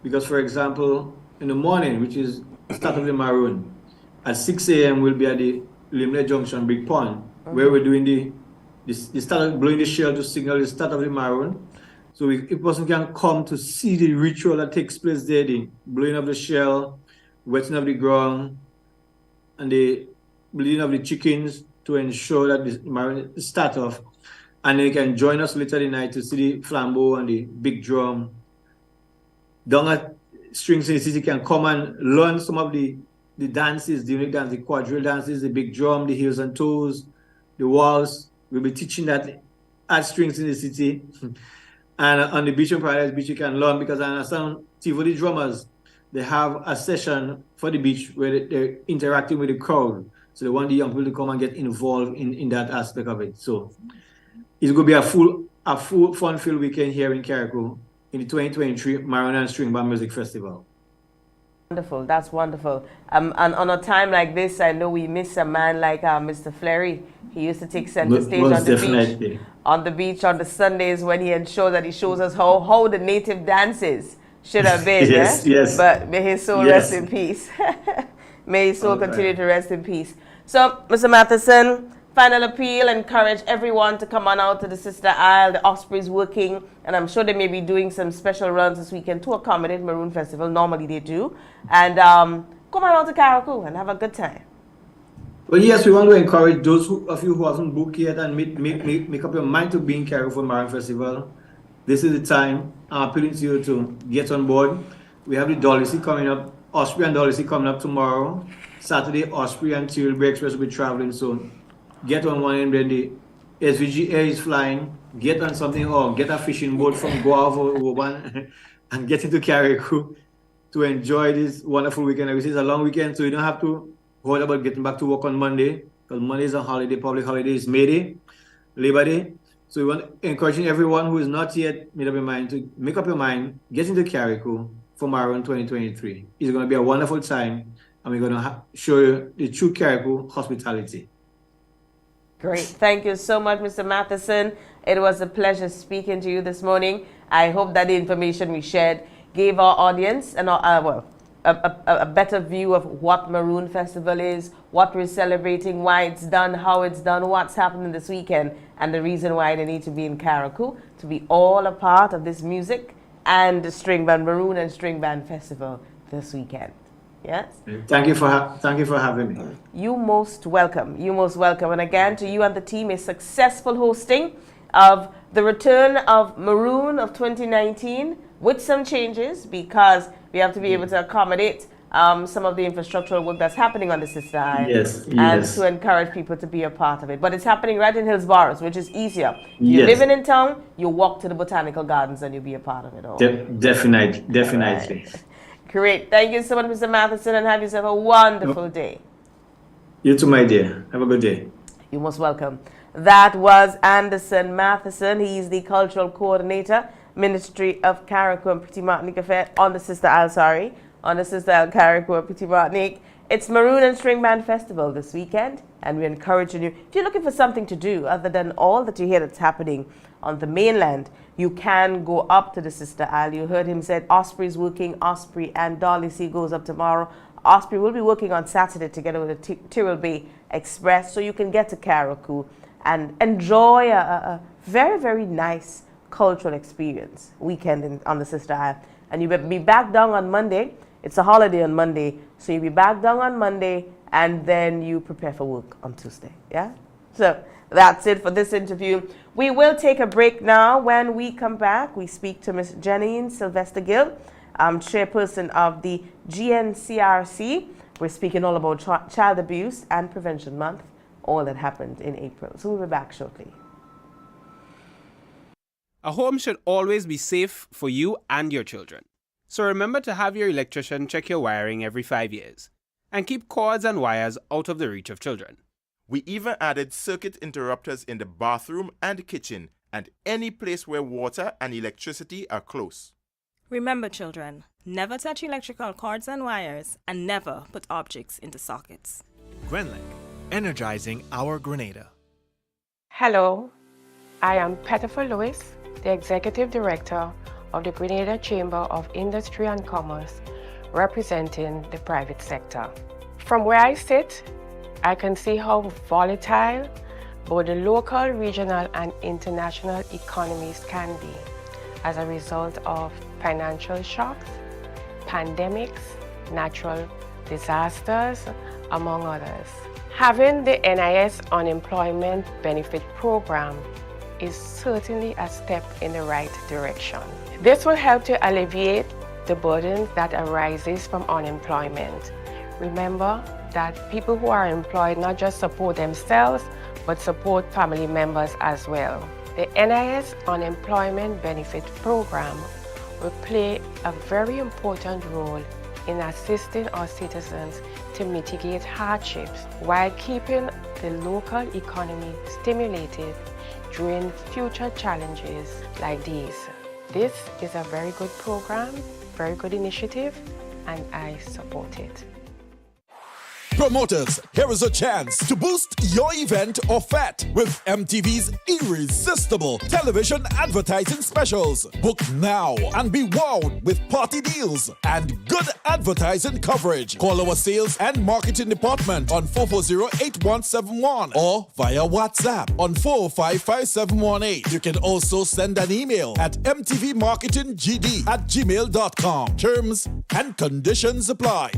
because, for example, in the morning, which is start of the Maroon, at 6 a.m. we'll be at the Limley Junction Big Pond, where we're doing the start of blowing the shell to signal the start of the Maroon. So if a person can come to see the ritual that takes place there, the blowing of the shell, wetting of the ground, and the bleeding of the chickens to ensure that the Maroon start off. And then you can join us later in the night to see the flambeau and the big drum. Down at Strings in the City, can come and learn some of the dances, the unique dance, the quadrille dances, the big drum, the heels and toes, the waltz. We'll be teaching that at Strings in the City. And on the beach in Paradise Beach, you can learn because I understand Tivoli drummers, they have a session for the beach where they're interacting with the crowd. So they want the young people to come and get involved in that aspect of it. So it's going to be a full fun-filled weekend here in Carriacou in the 2023 Maroon and String Band Music Festival. Wonderful, that's wonderful. And on a time like this, I know we miss a man like Mr. Fleury. He used to take center stage on the beach on the Sundays when he ensured that he shows us how the native dances should have been. Yes, yes. But may his soul rest in peace. May his soul continue to rest in peace. So, Mr. Matheson, final appeal, encourage everyone to come on out to the Sister Isle. The Osprey's working, and I'm sure they may be doing some special runs this weekend to accommodate Maroon Festival. Normally they do. And come on out to Carriacou and have a good time. Well, yes, we want to encourage those of you who haven't booked yet and make up your mind to be in Carriacou for Maroon Festival. This is the time. I'm appealing to you to get on board. We have the Dolly C coming up, Osprey and Dolly C coming up tomorrow. Saturday, Osprey and Tyrrell Bay Express will be traveling soon. Get on one end when the SVG Air is flying. Get on something or get a fishing boat from Guava or Woban and get into Carriacou to enjoy this wonderful weekend. It's a long weekend, so you don't have to worry about getting back to work on Monday because Monday is a holiday, public holiday is May Day, Labor Day. So we want encouraging everyone who is not yet made up your mind to make up your mind, get into Carriacou for Maroon 2023. It's going to be a wonderful time, and we're going to show you the true Carriacou hospitality. Great. Thank you so much, Mr. Matheson. It was a pleasure speaking to you this morning. I hope that the information we shared gave our audience a better view of what Maroon Festival is, what we're celebrating, why it's done, how it's done, what's happening this weekend, and the reason why they need to be in Carriacou to be all a part of this music and the String Band Maroon and String Band Festival this weekend. Yes. Thank you for having me. You most welcome. You most welcome. And again, to you and the team, a successful hosting of the return of Maroon of 2019 with some changes because we have to be able to accommodate some of the infrastructural work that's happening on the Sister Isle. Yes, and to encourage people to be a part of it. But it's happening right in Hillsborough, which is easier. If you're living in town, you walk to the Botanical Gardens and you'll be a part of it all. Definitely. Right. Great. Thank you so much, Mr. Matheson, and have yourself a wonderful day. You too, my dear. Have a good day. You're most welcome. That was Anderson Matheson. He's the cultural coordinator, Ministry of Carriacou and Petite Martinique Affair on the Sister Isle, on the Sister Isle, Carriacou and Petite Martinique. It's Maroon and String Band Festival this weekend, and we're encouraging you, if you're looking for something to do other than all that you hear that's happening on the mainland, you can go up to the Sister Isle. You heard him said Osprey's working, Osprey and Dolly C goes up tomorrow. Osprey will be working on Saturday together with the Tyrrell Bay Express, so you can get to Carriacou and enjoy a very, very nice cultural experience weekend on the Sister Isle. And you'll be back down on Monday. It's a holiday on Monday, so you'll be back down on Monday, and then you prepare for work on Tuesday. Yeah? So that's it for this interview. We will take a break now. When we come back, we speak to Ms. Janine Sylvester Gill, chairperson of the GNCRC. We're speaking all about Child Abuse and Prevention Month, all that happened in April. So we'll be back shortly. A home should always be safe for you and your children. So remember to have your electrician check your wiring every 5 years and keep cords and wires out of the reach of children. We even added circuit interrupters in the bathroom and kitchen and any place where water and electricity are close. Remember, children, never touch electrical cords and wires and never put objects into sockets. Grenlec, energizing our Grenada. Hello, I am Pettifer Lewis, the Executive Director of the Grenada Chamber of Industry and Commerce, representing the private sector. From where I sit, I can see how volatile both the local, regional, and international economies can be as a result of financial shocks, pandemics, natural disasters, among others. Having the NIS Unemployment Benefit Program is certainly a step in the right direction. This will help to alleviate the burden that arises from unemployment. Remember that people who are employed not just support themselves, but support family members as well. The NIS Unemployment Benefit Program will play a very important role in assisting our citizens to mitigate hardships while keeping the local economy stimulated during future challenges like these. This is a very good program, very good initiative, and I support it. Promoters, here is a chance to boost your event or fete with MTV's irresistible television advertising specials. Book now and be wowed with party deals and good advertising coverage. Call our sales and marketing department on 440-8171 or via WhatsApp on 455-5718. You can also send an email at mtvmarketinggd@gmail.com. Terms and conditions apply.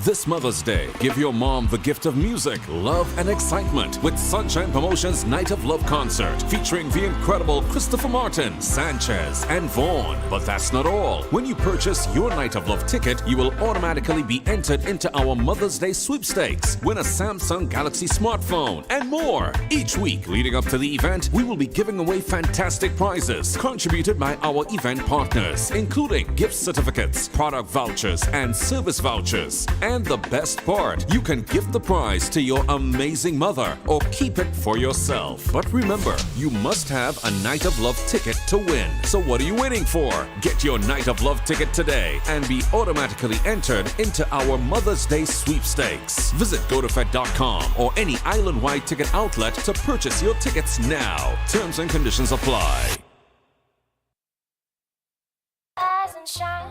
This Mother's Day, give your mom the gift of music, love, and excitement with Sunshine Promotions Night of Love concert featuring the incredible Christopher Martin, Sanchez, and Vaughn. But that's not all. When you purchase your Night of Love ticket, you will automatically be entered into our Mother's Day sweepstakes, win a Samsung Galaxy smartphone, and more. Each week leading up to the event, we will be giving away fantastic prizes contributed by our event partners, including gift certificates, product vouchers, and service vouchers. And the best part, you can gift the prize to your amazing mother or keep it for yourself. But remember, you must have a Night of Love ticket to win. So what are you waiting for? Get your Night of Love ticket today and be automatically entered into our Mother's Day sweepstakes. Visit gotofed.com or any island-wide ticket outlet to purchase your tickets now. Terms and conditions apply. Rise and shine.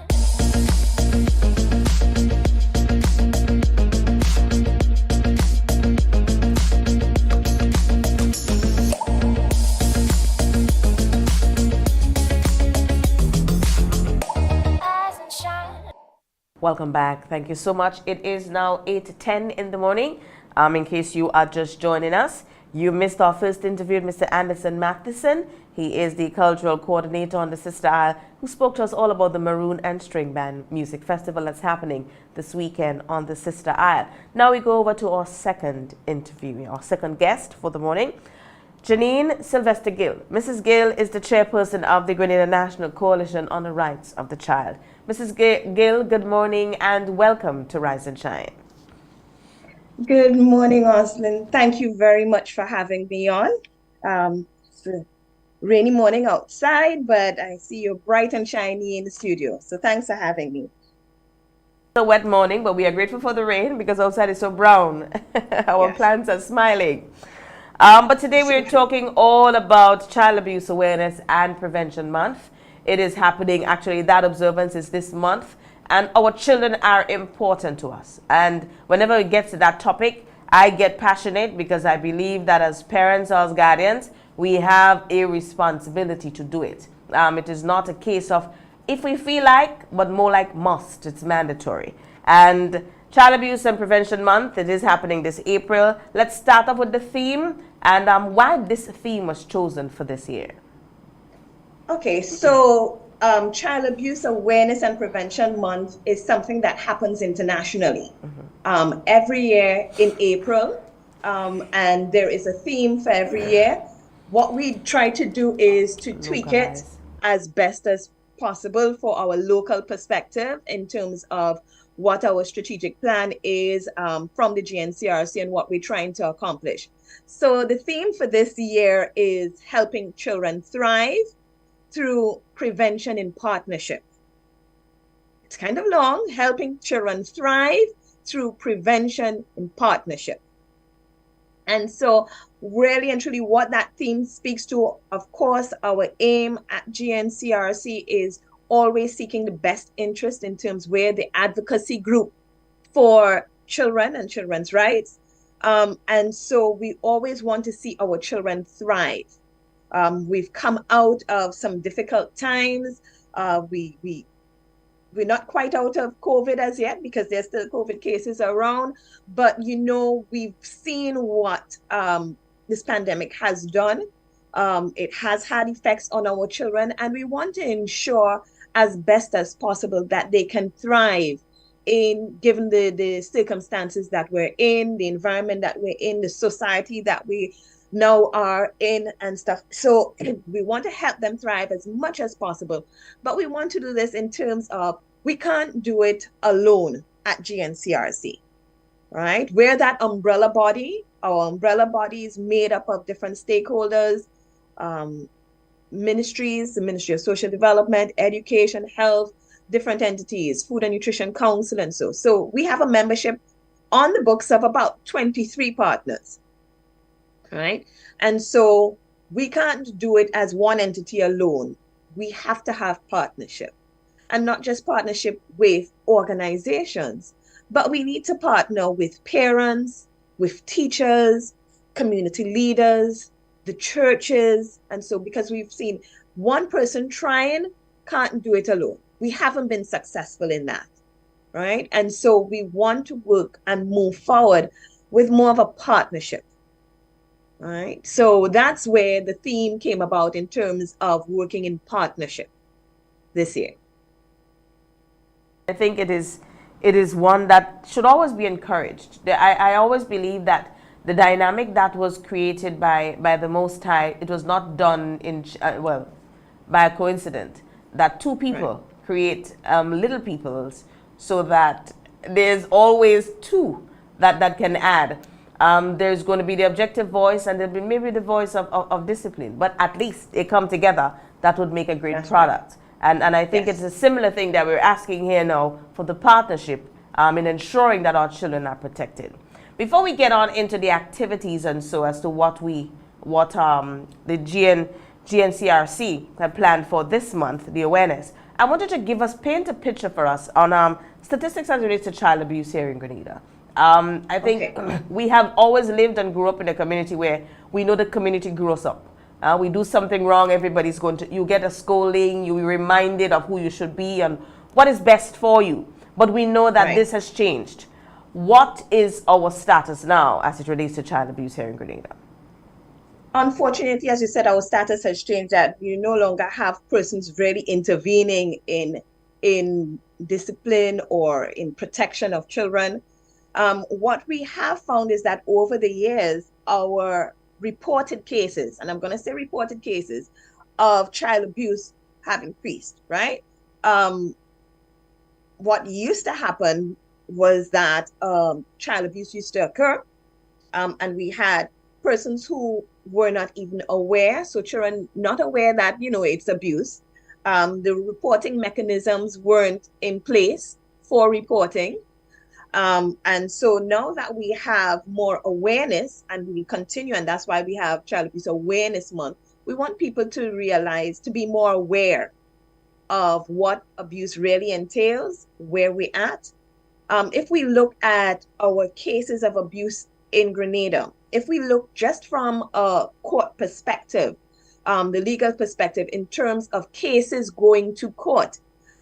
Welcome back. Thank you so much. It is now 8:10 in the morning. In case you are just joining us, you missed our first interview with Mr. Anderson Matheson. He is the cultural coordinator on the Sister Isle, who spoke to us all about the Maroon and String Band Music Festival that's happening this weekend on the Sister Isle. Now we go over to our second interview, our second guest for the morning, Janine Sylvester Gill. Mrs. Gill is the chairperson of the Grenada National Coalition on the Rights of the Child. Mrs. Gill, good morning and welcome to Rise and Shine. Good morning, Oslin. Thank you very much for having me on. It's a rainy morning outside, but I see you're bright and shiny in the studio. So thanks for having me. It's a wet morning, but we are grateful for the rain because outside is so brown. Our plants are smiling. But today we're talking all about Child Abuse Awareness and Prevention Month. It is happening, actually, that observance is this month. And our children are important to us. And whenever it gets to that topic, I get passionate because I believe that as parents or as guardians, we have a responsibility to do it. It is not a case of if we feel like, but more like must. It's mandatory. And Child Abuse and Prevention Month, it is happening this April. Let's start off with the theme and why this theme was chosen for this year. Okay, so Child Abuse Awareness and Prevention Month is something that happens internationally every year in April, and there is a theme for every year. What we try to do is to tweak it as best as possible for our local perspective in terms of what our strategic plan is from the GNCRC and what we're trying to accomplish. So the theme for this year is helping children thrive through prevention in partnership. It's kind of long, helping children thrive through prevention in partnership. And so really and truly what that theme speaks to, of course, our aim at GNCRC is always seeking the best interest in terms where the advocacy group for children and children's rights. And so we always want to see our children thrive. We've come out of some difficult times. We're not quite out of COVID as yet because there's still COVID cases around, but we've seen what this pandemic has done. It has had effects on our children, and we want to ensure as best as possible that they can thrive given the circumstances that we're in, the environment that we're in, the society that we now are in and stuff. So we want to help them thrive as much as possible, but we want to do this in terms of we can't do it alone at GNCRC, right? We're that umbrella body. Our umbrella body is made up of different stakeholders, ministries, the Ministry of Social Development, Education, Health, different entities, Food and Nutrition Council, and so. So we have a membership on the books of about 23 partners, right? And so we can't do it as one entity alone. We have to have partnership, and not just partnership with organizations, but we need to partner with parents, with teachers, community leaders, the churches. And so because we've seen one person trying can't do it alone. We haven't been successful in that, right? And so we want to work and move forward with more of a partnership, right? So that's where the theme came about in terms of working in partnership this year. I think it is one that should always be encouraged. I always believe that the dynamic that was created by the Most High, it was not done by a coincidence, that two people create little peoples, so that there's always two that can add. There's going to be the objective voice, and there'll be maybe the voice of discipline, but at least they come together. That would make a great product. And I think it's a similar thing that we're asking here now for the partnership in ensuring that our children are protected. Before we get on into the activities and so as to what the GNCRC had planned for this month, the awareness, I wanted to paint a picture for us on statistics as it relates to child abuse here in Grenada. I think we have always lived and grew up in a community where we know the community grew us up. We do something wrong, everybody's you get a scolding, you're reminded of who you should be and what is best for you. But we know that this has changed. What is our status now as it relates to child abuse here in Grenada? Unfortunately, as you said, our status has changed, that you no longer have persons really intervening in discipline or in protection of children. What we have found is that over the years, our reported cases, and I'm going to say reported cases, of child abuse have increased, right? What used to happen was that child abuse used to occur, and we had persons who were not even aware, so children not aware that, it's abuse. The reporting mechanisms weren't in place for reporting. And so now that we have more awareness, and we continue, and that's why we have Child Abuse Awareness Month, we want people to realize, to be more aware of what abuse really entails, where we're at. If we look at our cases of abuse in Grenada, if we look just from a court perspective, the legal perspective, in terms of cases going to court,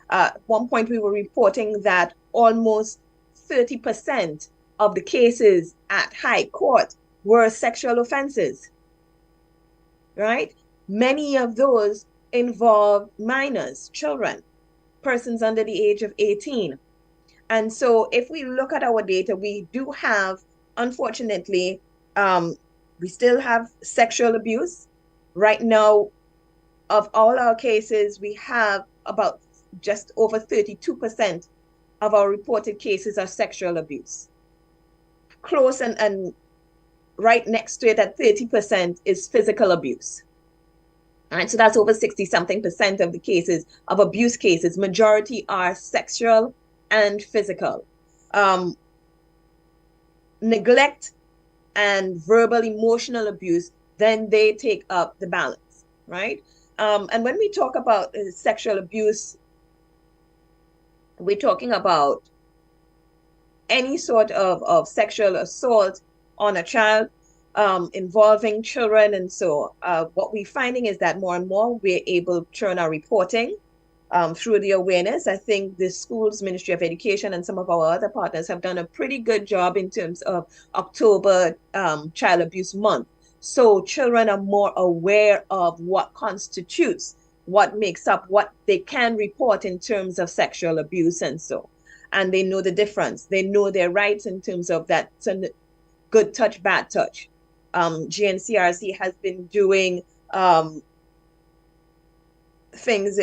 at one point we were reporting that almost 30% of the cases at high court were sexual offenses, right? Many of those involve minors, children, persons under the age of 18. And so if we look at our data, we do have, unfortunately, we still have sexual abuse. Right now, of all our cases, we have about just over 32% of our reported cases are sexual abuse. Close and right next to it at 30% is physical abuse. All right, so that's over 60-something% of the cases, of abuse cases. Majority are sexual and physical. Neglect and verbal emotional abuse, then they take up the balance, right? And when we talk about sexual abuse, we're talking about any sort of sexual assault on a child involving children. And so what we're finding is that more and more we're able to turn our reporting through the awareness. I think the schools, Ministry of Education, and some of our other partners have done a pretty good job in terms of October Child Abuse Month. So children are more aware of what constitutes, what makes up, what they can report in terms of sexual abuse and so. And they know the difference. They know their rights in terms of that good touch, bad touch. GNCRC has been doing things,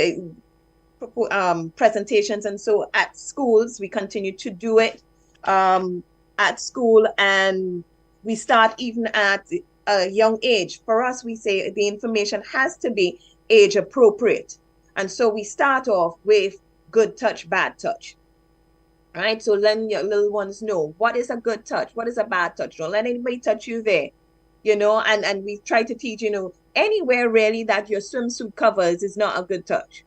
presentations and so at schools. We continue to do it at school, and we start even at a young age. For us, we say the information has to be age appropriate. And so we start off with good touch, bad touch. Right? So letting your little ones know what is a good touch, what is a bad touch. Don't let anybody touch you there. You know, and we try to teach, you know, anywhere really that your swimsuit covers is not a good touch.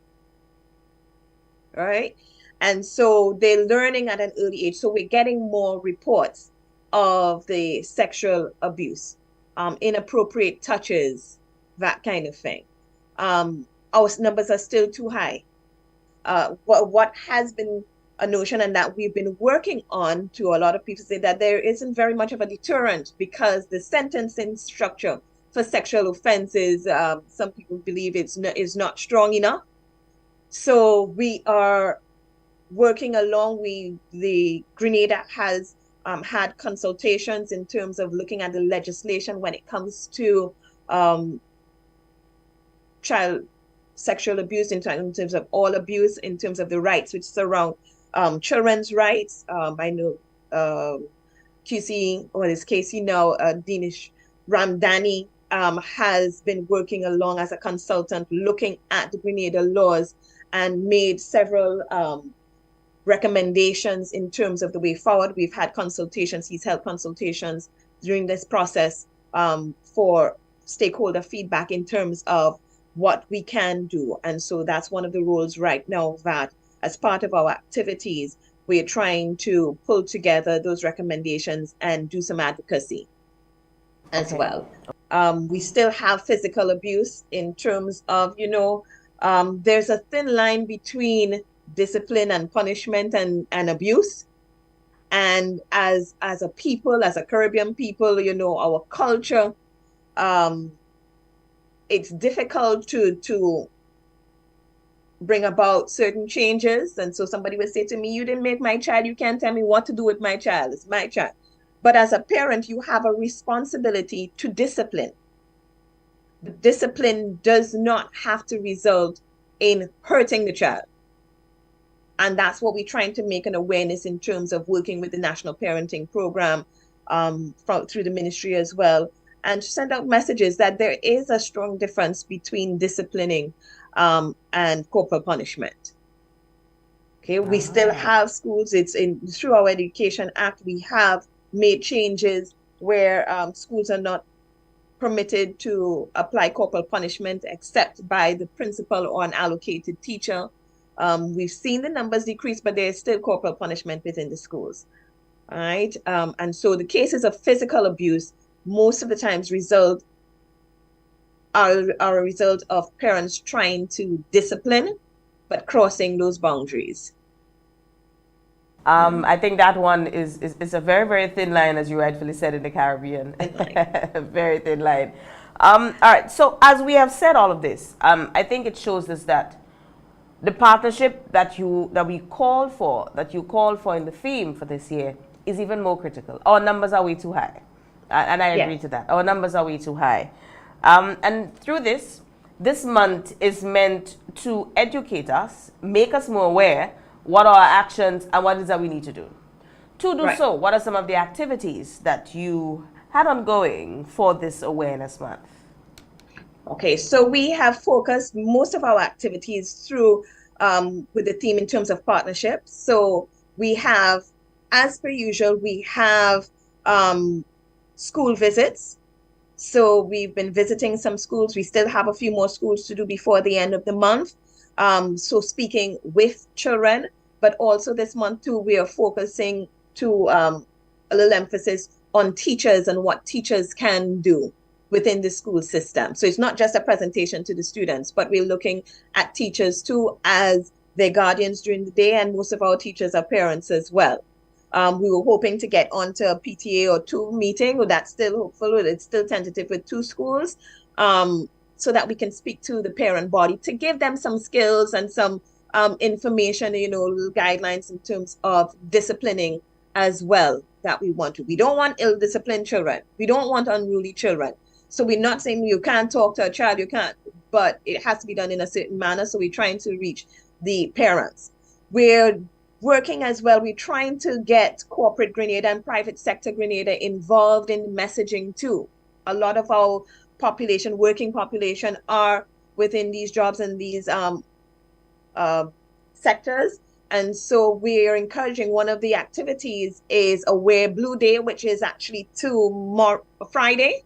Right? And so they're learning at an early age. So we're getting more reports of the sexual abuse, inappropriate touches, that kind of thing. Our numbers are still too high. What has been a notion, and that we've been working on, to a lot of people say that there isn't very much of a deterrent because the sentencing structure for sexual offenses, some people believe is not strong enough. So we are working along. The Grenada has had consultations in terms of looking at the legislation when it comes to child sexual abuse, in terms of all abuse, in terms of the rights which surround children's rights. I know QC, or is Casey now, Dinesh Ramdani has been working along as a consultant looking at the Grenada laws and made several recommendations in terms of the way forward. We've had consultations, he's held consultations during this process for stakeholder feedback in terms of what we can do. And so that's one of the roles right now that, as part of our activities, we're trying to pull together those recommendations and do some advocacy as well. We still have physical abuse in terms of, you know, there's a thin line between discipline and punishment and abuse. And as a people, as a Caribbean people, you know, our culture, it's difficult to bring about certain changes. And so somebody will say to me, you didn't make my child, you can't tell me what to do with my child, it's my child. But as a parent, you have a responsibility to discipline. The discipline does not have to result in hurting the child. And that's what we're trying to make an awareness in terms of working with the National Parenting Program through the ministry as well, and send out messages that there is a strong difference between disciplining and corporal punishment. Okay, we still have schools. It's through our Education Act, we have made changes where schools are not permitted to apply corporal punishment except by the principal or an allocated teacher. We've seen the numbers decrease, but there's still corporal punishment within the schools. All right, and so the cases of physical abuse most of the times are a result of parents trying to discipline, but crossing those boundaries. I think that one is a very, very thin line, as you rightfully said, in the Caribbean. Very thin line. All right, so as we have said all of this, I think it shows us that the partnership that you call for in the theme for this year is even more critical. Our numbers are way too high. And I agree to that. Our numbers are way too high. And through this month is meant to educate us, make us more aware what are our actions and what is that we need to do. To do so, what are some of the activities that you had ongoing for this awareness month? Okay, so we have focused most of our activities through with the theme in terms of partnerships. So we have, as per usual, we have school visits. So we've been visiting some schools. We still have a few more schools to do before the end of the month. So speaking with children, but also this month too, we are focusing to a little emphasis on teachers and what teachers can do within the school system. So it's not just a presentation to the students, but we're looking at teachers too as their guardians during the day, and most of our teachers are parents as well. We were hoping to get onto a PTA or 2 meeting, but that's still hopeful. It's still tentative with 2 schools, so that we can speak to the parent body to give them some skills and some information, little guidelines in terms of disciplining as well that we want to. We don't want ill-disciplined children. We don't want unruly children. So we're not saying you can't talk to a child, you can't, but it has to be done in a certain manner. So we're trying to reach the parents. We're working as well. We're trying to get corporate Grenada and private sector Grenada involved in messaging too. A lot of our population, working population, are within these jobs and these sectors. And so we're encouraging, one of the activities is a Wear Blue Day, which is actually Friday,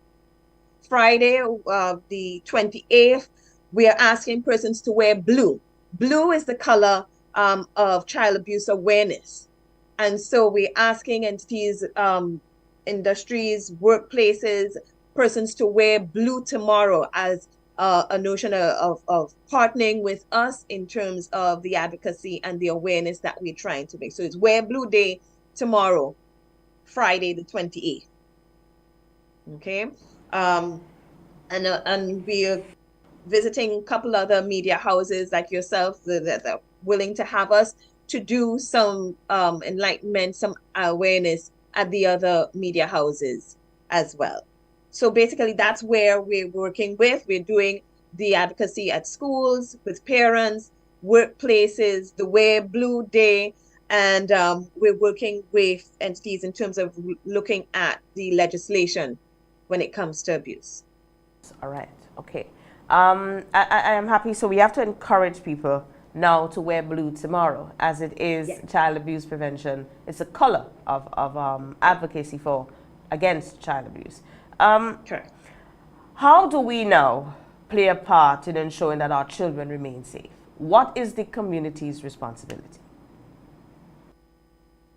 the 28th. We are asking persons to wear blue. Blue is the color of child abuse awareness. And so we're asking entities, industries, workplaces, persons to wear blue tomorrow as a notion of partnering with us in terms of the advocacy and the awareness that we're trying to make. So it's Wear Blue Day tomorrow, Friday the 28th. Okay. And we are visiting a couple other media houses like yourself that are willing to have us to do some enlightenment, some awareness at the other media houses as well. So basically that's where we're working with. We're doing the advocacy at schools, with parents, workplaces, the Wear Blue Day, and we're working with entities in terms of looking at the legislation when it comes to abuse. All right, okay. I am happy. So we have to encourage people now to wear blue tomorrow, as it is child abuse prevention. It's a color of advocacy against child abuse. How do we now play a part in ensuring that our children remain safe? What is the community's responsibility?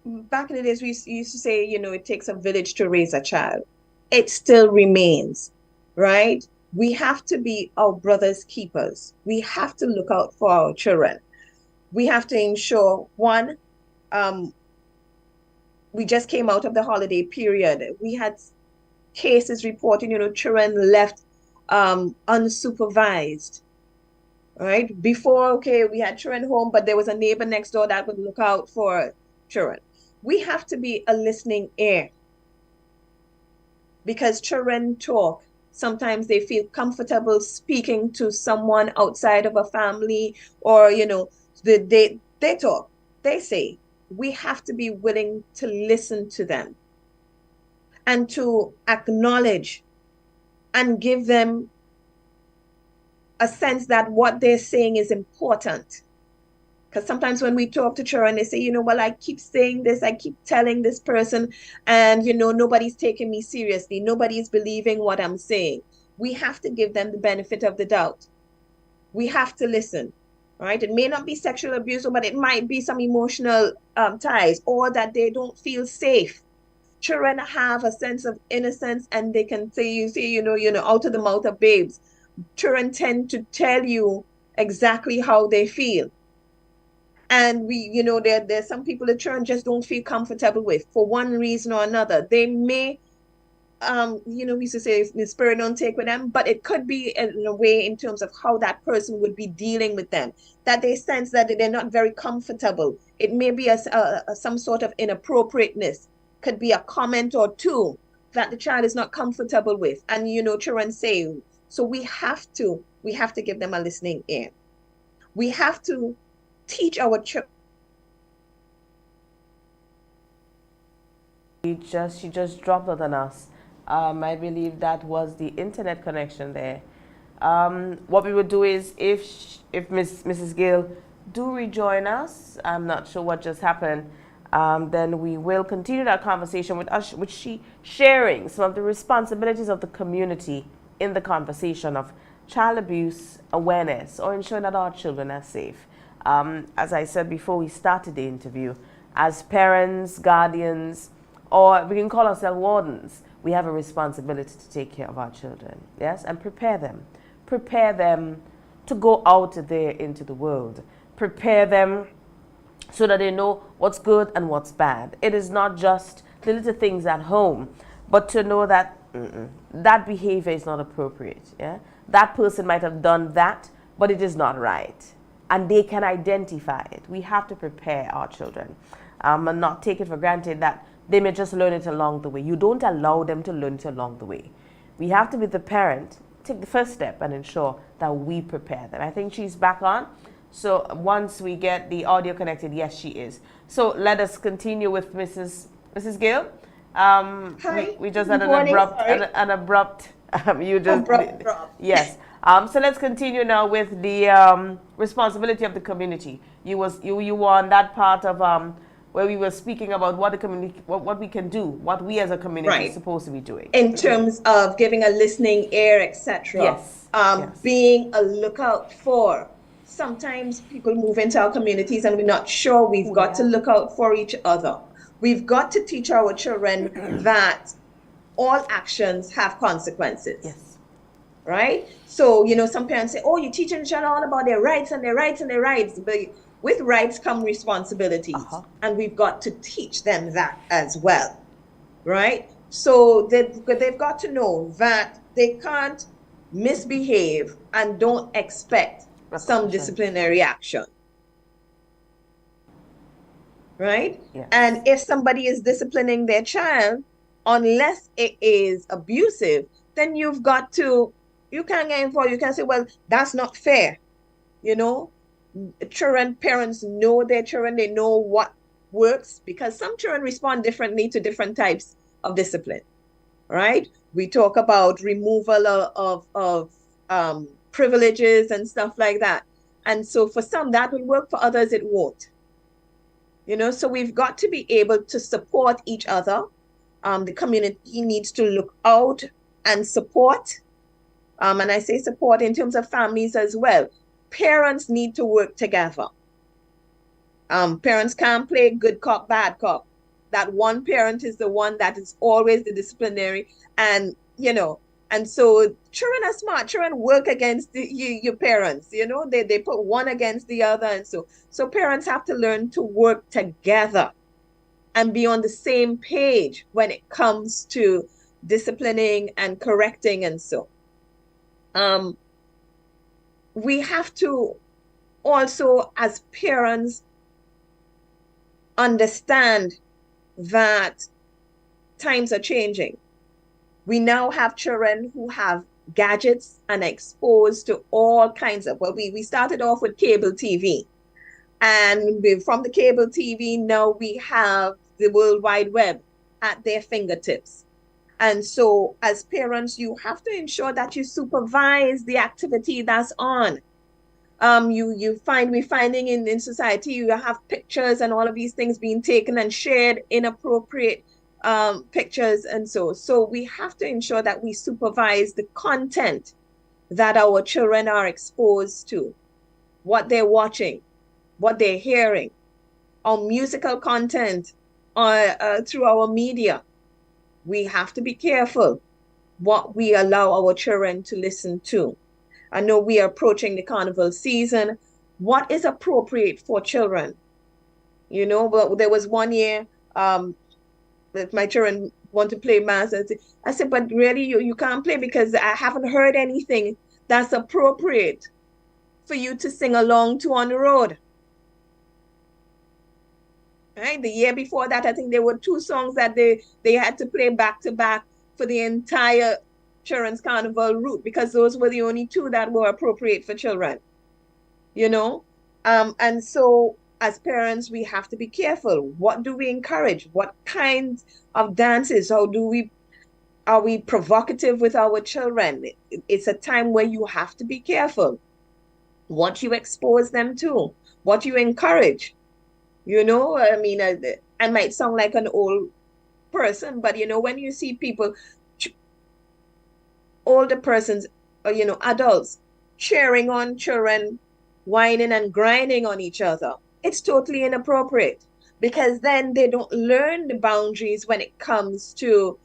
Back in the days, we used to say, it takes a village to raise a child. It still remains, right? We have to be our brother's keepers. We have to look out for our children. We have to ensure, one, we just came out of the holiday period. We had cases reporting, children left unsupervised, right? Before, we had children home, but there was a neighbor next door that would look out for children. We have to be a listening ear, because children talk. Sometimes they feel comfortable speaking to someone outside of a family, or, they talk, they say. We have to be willing to listen to them and to acknowledge and give them a sense that what they're saying is important. Because sometimes when we talk to children, they say, well, I keep saying this, I keep telling this person, and, nobody's taking me seriously. Nobody's believing what I'm saying. We have to give them the benefit of the doubt. We have to listen, right? It may not be sexual abuse, but it might be some emotional ties, or that they don't feel safe. Children have a sense of innocence, and they can say, out of the mouth of babes. Children tend to tell you exactly how they feel. And there's some people that children just don't feel comfortable with for one reason or another. They may, we used to say the spirit don't take with them, but it could be in a way in terms of how that person would be dealing with them, that they sense that they're not very comfortable. It may be some sort of inappropriateness, could be a comment or two that the child is not comfortable with. And, children say, so we have to give them a listening ear. We have to teach our children. She just dropped it on us. I believe that was the internet connection there. What we would do is, if Mrs. Gill do rejoin us, I'm not sure what just happened. then we will continue that conversation with us, with she sharing some of the responsibilities of the community in the conversation of child abuse awareness or ensuring that our children are safe. As I said before we started the interview, as parents, guardians, or we can call ourselves wardens, we have a responsibility to take care of our children, yes, and prepare them to go out there into the world, prepare them so that they know what's good and what's bad. It is not just the little things at home, but to know that that behavior is not appropriate. Yeah? That person might have done that, but it is not right. And they can identify it. We have to prepare our children and not take it for granted that they may just learn it along the way. You don't allow them to learn it along the way. We have to be the parent, take the first step and ensure that we prepare them. I think she's back on. So once we get the audio connected, yes, she is. So let us continue with Mrs. Gill. Hi. We just had Good morning, an abrupt. You just Abrupt drop. yes. So let's continue now with the responsibility of the community. You were on that part of where we were speaking about what the community, what we can do, what we as a community is supposed to be doing in terms of giving a listening ear, etc. Yes. Being a lookout for. Sometimes people move into our communities and we're not sure. We've got to look out for each other. We've got to teach our children that all actions have consequences. Yes. Right? So, some parents say, oh, you're teaching children all about their rights and their rights and their rights. But with rights come responsibilities. And we've got to teach them that as well. Right? So they've got to know that they can't misbehave and don't expect some disciplinary action. Right? Yes. And if somebody is disciplining their child, unless it is abusive, then you can't get involved. You can say, well, that's not fair. Parents know their children, they know what works, because some children respond differently to different types of discipline. Right? We talk about removal of privileges and stuff like that. And so for some that will work, for others it won't. So we've got to be able to support each other. The community needs to look out and support. And I say support in terms of families as well. Parents need to work together. Parents can't play good cop, bad cop. That one parent is the one that is always the disciplinary. And so children are smart. Children work against your parents. They put one against the other. And so parents have to learn to work together and be on the same page when it comes to disciplining and correcting. And so we have to also, as parents, understand that times are changing. We now have children who have gadgets and exposed to all kinds of, we started off with cable TV. And from the cable TV, now we have the World Wide Web at their fingertips. And so as parents, you have to ensure that you supervise the activity that's on. We're finding in society, you have pictures and all of these things being taken and shared, inappropriate pictures. And so we have to ensure that we supervise the content that our children are exposed to, what they're watching, what they're hearing, our musical content through our media. We have to be careful what we allow our children to listen to. I know we are approaching the carnival season. What is appropriate for children? But there was one year that my children want to play mass. I said, but really, you can't play because I haven't heard anything that's appropriate for you to sing along to on the road. Right? The year before that, I think there were 2 songs that they had to play back to back for the entire children's carnival route, because those were the only 2 that were appropriate for children. And so as parents, we have to be careful. What do we encourage? What kinds of dances? Are we provocative with our children? It's a time where you have to be careful what you expose them to, what you encourage. You know, I mean, I might sound like an old person, but you know, when you see people, older persons, or you know, adults cheering on children, whining and grinding on each other, it's totally inappropriate, because then they don't learn the boundaries when it comes to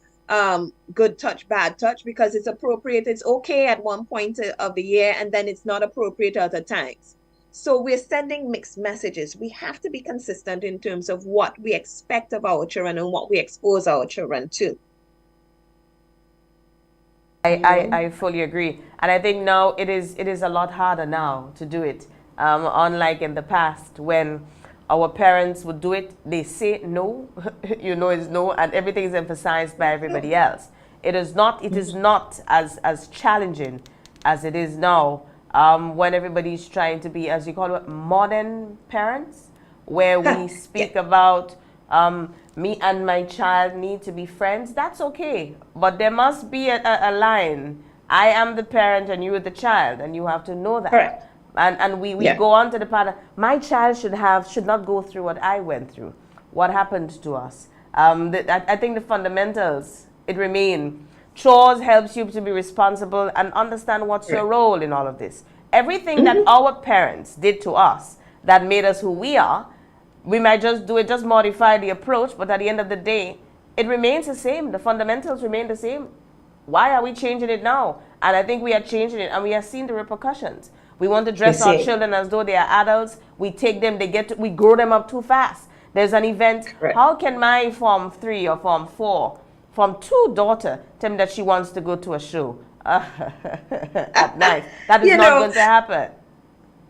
good touch, bad touch, because it's appropriate, it's okay at one point of the year, and then it's not appropriate at other times. So we're sending mixed messages. We have to be consistent in terms of what we expect of our children and what we expose our children to. I fully agree. And I think now it is a lot harder now to do it. Unlike in the past when our parents would do it, they say no, you know it's no, and everything is emphasized by everybody else. It is not as challenging as it is now. When everybody's trying to be, as you call it, modern parents, where we speak about me and my child need to be friends, that's okay. But there must be a line. I am the parent and you are the child, and you have to know that. Correct. And we go on to the part of, my child should not go through what I went through, what happened to us. I think the fundamentals, it remain. Chores helps you to be responsible and understand what's your role in all of this. Everything that our parents did to us that made us who we are, we might just do it, just modify the approach, but at the end of the day, it remains the same. The fundamentals remain the same. Why are we changing it now? And I think we are changing it, and we are seeing the repercussions. We want to dress our children as though they are adults. We take them, we grow them up too fast. There's an event. How can my Form 3 or Form 4, Form 2 daughter tell me that she wants to go to a show at night? That is not going to happen.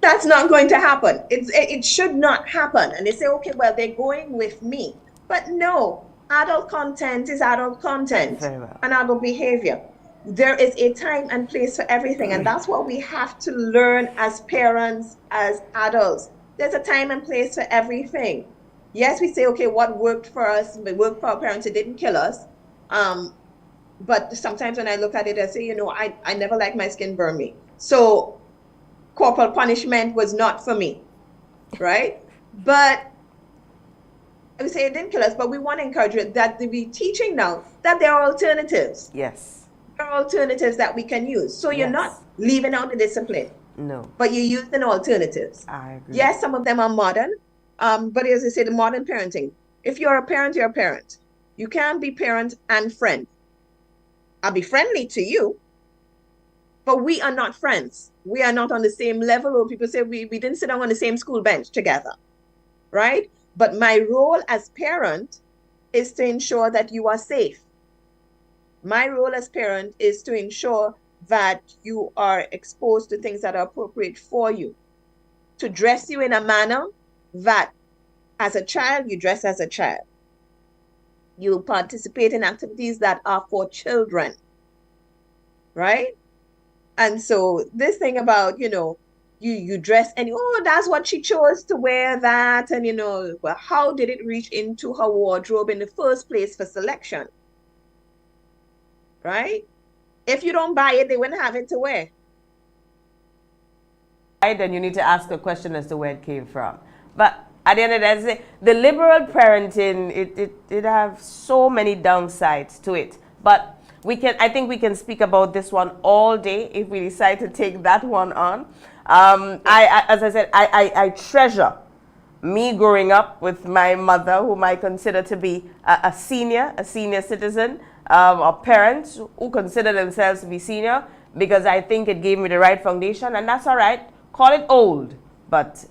That's not going to happen. It should not happen. And they say, okay, well, they're going with me. But no, adult content is adult content and adult behavior. There is a time and place for everything. And that's what we have to learn as parents, as adults. There's a time and place for everything. Yes, we say, okay, what worked for us, it worked for our parents, it didn't kill us. But sometimes when I look at it, I say, you know, I never liked my skin burn me. So corporal punishment was not for me, right? But I would say it didn't kill us, but we want to encourage it that we're teaching now that there are alternatives. Yes. There are alternatives that we can use. So you're not leaving out the discipline. No. But you're using alternatives. I agree. Yes, some of them are modern. But as I say, the modern parenting. If you're a parent, you're a parent. You can't be parent and friend. I'll be friendly to you, but we are not friends. We are not on the same level. Or people say we didn't sit down on the same school bench together, right? But my role as parent is to ensure that you are safe. My role as parent is to ensure that you are exposed to things that are appropriate for you. To dress you in a manner that as a child, you dress as a child. You participate in activities that are for children, right? And so this thing about, you know, you dress and, oh, that's what she chose to wear that. And, you know, well, how did it reach into her wardrobe in the first place for selection? Right? If you don't buy it, they wouldn't have it to wear. Right, then you need to ask a question as to where it came from. But at the end of the day, the liberal parenting, it have so many downsides to it. But I think we can speak about this one all day if we decide to take that one on. As I said, I treasure me growing up with my mother, whom I consider to be a senior citizen, or parents who consider themselves to be senior, because I think it gave me the right foundation, and that's all right. Call it old, but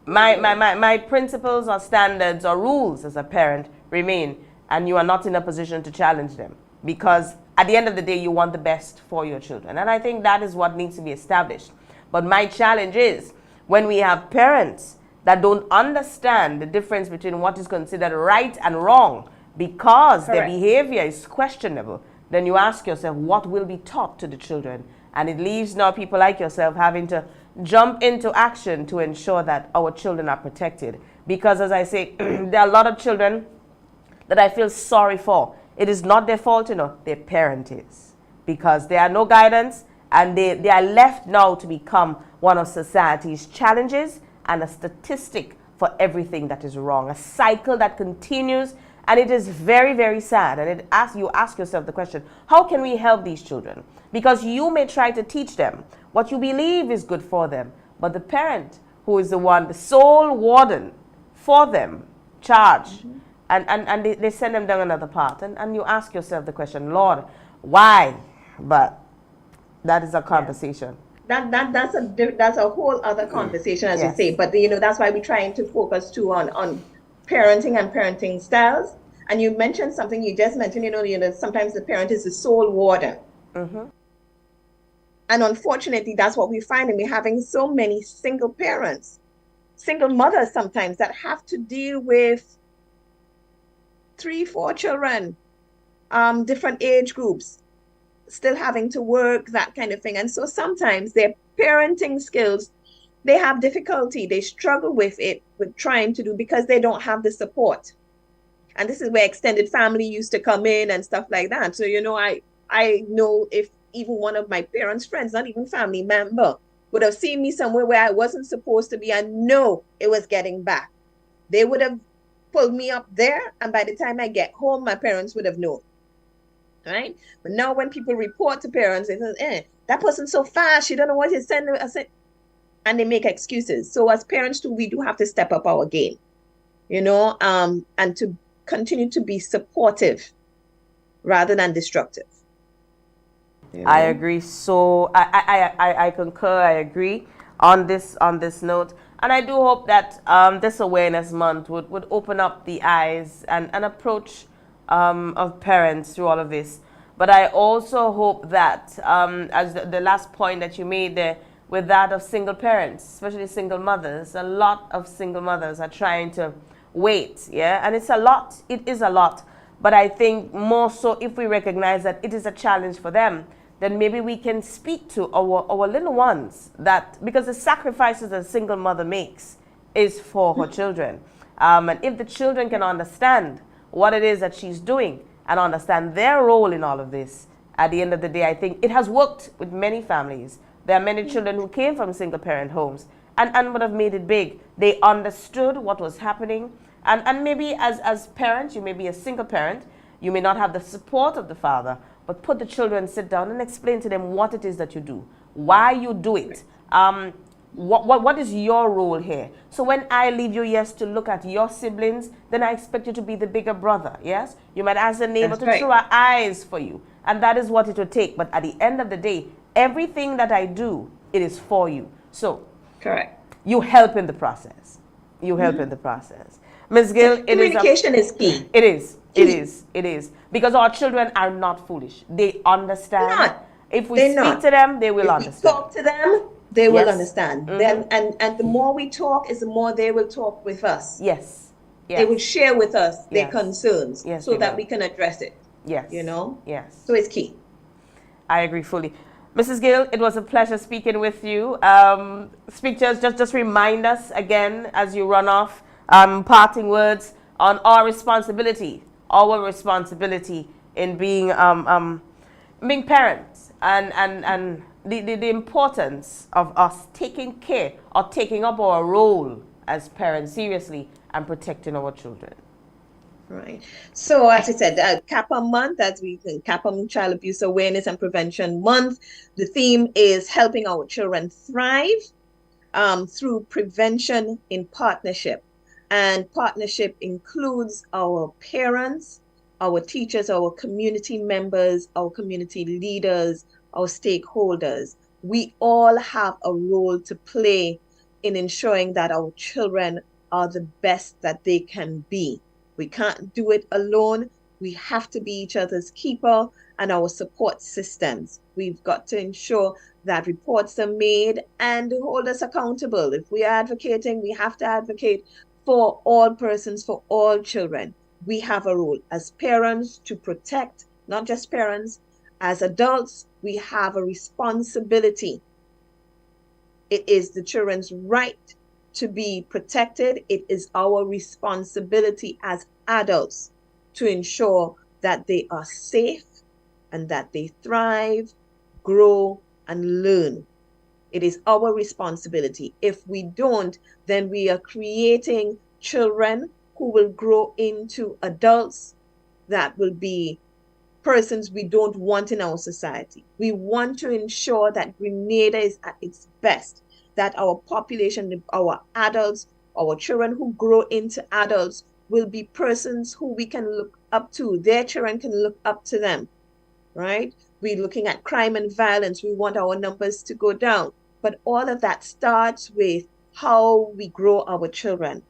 my principles or standards or rules as a parent remain, and you are not in a position to challenge them, because at the end of the day, you want the best for your children. And I think that is what needs to be established. But my challenge is when we have parents that don't understand the difference between what is considered right and wrong because their behavior is questionable, then you ask yourself, what will be taught to the children? And it leaves now people like yourself having to jump into action to ensure that our children are protected. Because as I say, there are a lot of children that I feel sorry for. It is not their fault, you know, their parent is. Because there are no guidance, and they are left now to become one of society's challenges and a statistic for everything that is wrong. A cycle that continues, and it is very, very sad. And you ask yourself the question, how can we help these children? Because you may try to teach them what you believe is good for them, but the parent who is the sole warden for them, charge, and they send them down another path. And you ask yourself the question, Lord, why? But that is a conversation. That's a whole other conversation, as you say. But that's why we're trying to focus too on parenting and parenting styles. And you mentioned something. You just mentioned, sometimes the parent is the sole warden. And unfortunately, that's what we find, and we're having so many single parents, single mothers sometimes, that have to deal with 3-4 children, different age groups, still having to work, that kind of thing. And so sometimes their parenting skills, they have difficulty. They struggle with it, with trying to do, because they don't have the support. And this is where extended family used to come in and stuff like that. So, I know if even one of my parents' friends, not even family member, would have seen me somewhere where I wasn't supposed to be and know it was getting back, they would have pulled me up there. And by the time I get home, my parents would have known. Right? But now when people report to parents, they say, that person's so fast, she don't know what he's sending. And they make excuses. So as parents too, we do have to step up our game, and to continue to be supportive rather than destructive. I agree. So I concur. I agree on this note, and I do hope that this Awareness Month would open up the eyes and approach of parents through all of this. But I also hope that as the last point that you made there, with that of single parents, especially single mothers, a lot of single mothers are trying to wait, and it's a lot. It is a lot. But I think more so if we recognize that it is a challenge for them, then maybe we can speak to our little ones, that because the sacrifices a single mother makes is for her children. And if the children can understand what it is that she's doing and understand their role in all of this, at the end of the day, I think it has worked with many families. There are many children who came from single parent homes and would have made it big. They understood what was happening. And maybe as parents, you may be a single parent, you may not have the support of the father, but put the children, sit down and explain to them what it is that you do, why you do it, what is your role here. So when I leave you, to look at your siblings, then I expect you to be the bigger brother, yes? You might ask the neighbor to throw her eyes for you, and that is what it will take. But at the end of the day, everything that I do, it is for you. So correct. You help in the process. You help in the process. Ms. Gill, communication is key. It is. It is. It is. Because our children are not foolish. They understand. If we speak to them, they will understand. If we talk to them, they will understand. Then, and the more we talk is the more they will talk with us. Yes. They will share with us their concerns so that will. we can address it. Yes. Yes. So it's key. I agree fully. Mrs. Gill, it was a pleasure speaking with you. Speak to us, just remind us again as you run off, parting words on our responsibility in being parents and the importance of us taking care or taking up our role as parents seriously and protecting our children. Right. So as I said, CAPAM month, as we can, CAPAM Child Abuse Awareness and Prevention Month, the theme is helping our children thrive through prevention in partnership. And partnership includes our parents, our teachers, our community members, our community leaders, our stakeholders. We all have a role to play in ensuring that our children are the best that they can be. We can't do it alone. We have to be each other's keeper and our support systems. We've got to ensure that reports are made and hold us accountable. If we are advocating, we have to advocate for all persons, for all children. We have a role as parents to protect, not just parents, as adults, we have a responsibility. It is the children's right to be protected. It is our responsibility as adults to ensure that they are safe and that they thrive, grow, and learn. It is our responsibility. If we don't, then we are creating children who will grow into adults that will be persons we don't want in our society. We want to ensure that Grenada is at its best, that our population, our adults, our children who grow into adults will be persons who we can look up to. Their children can look up to them, right? We're looking at crime and violence. We want our numbers to go down. But all of that starts with how we grow our children,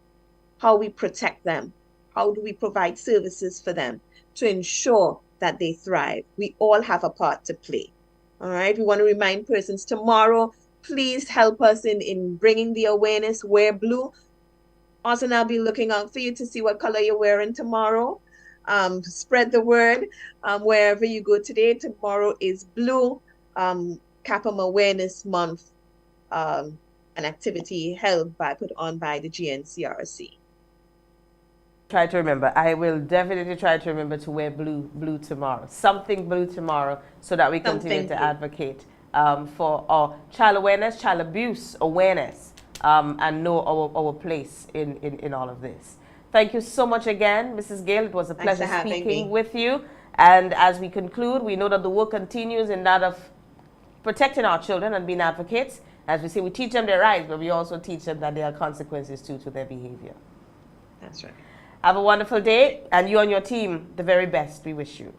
how we protect them, how do we provide services for them to ensure that they thrive. We all have a part to play. All right. We want to remind persons tomorrow, please help us in bringing the awareness. Wear blue. Also, I'll be looking out for you to see what color you're wearing tomorrow. Spread the word wherever you go today. Tomorrow is Blue CAPM Awareness Month, an activity put on by the GNCRC. Try to remember. I will definitely try to remember to wear blue tomorrow. Something blue tomorrow, so that we continue to advocate for our child awareness, child abuse awareness, and know our place in all of this. Thank you so much again, Mrs. Gill. It was a pleasure speaking with you. And as we conclude, we know that the work continues in that of protecting our children and being advocates. As we say, we teach them their rights, but we also teach them that there are consequences too to their behavior. That's right. Have a wonderful day, and you and your team, the very best. We wish you.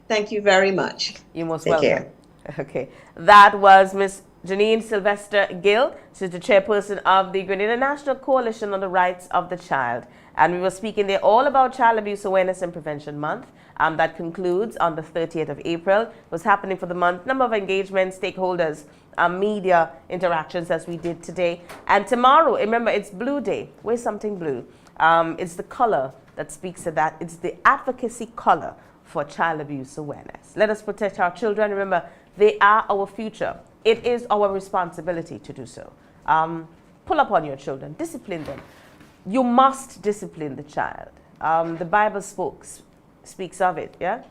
Thank you very much. You're most Take welcome. care. Okay. That was Ms. Janine Sylvester Gill. She's the chairperson of the Grenada National Coalition on the Rights of the Child. And we were speaking there all about Child Abuse Awareness and Prevention Month. That concludes on the 30th of April. It was happening for the month. Number of engagements, stakeholders, media interactions as we did today. And tomorrow, remember, it's Blue Day. Wear something blue. It's the color that speaks to that. It's the advocacy color for child abuse awareness. Let us protect our children. Remember, they are our future. It is our responsibility to do so. Pull up on your children. Discipline them. You must discipline the child. The Bible speaks of it, yeah?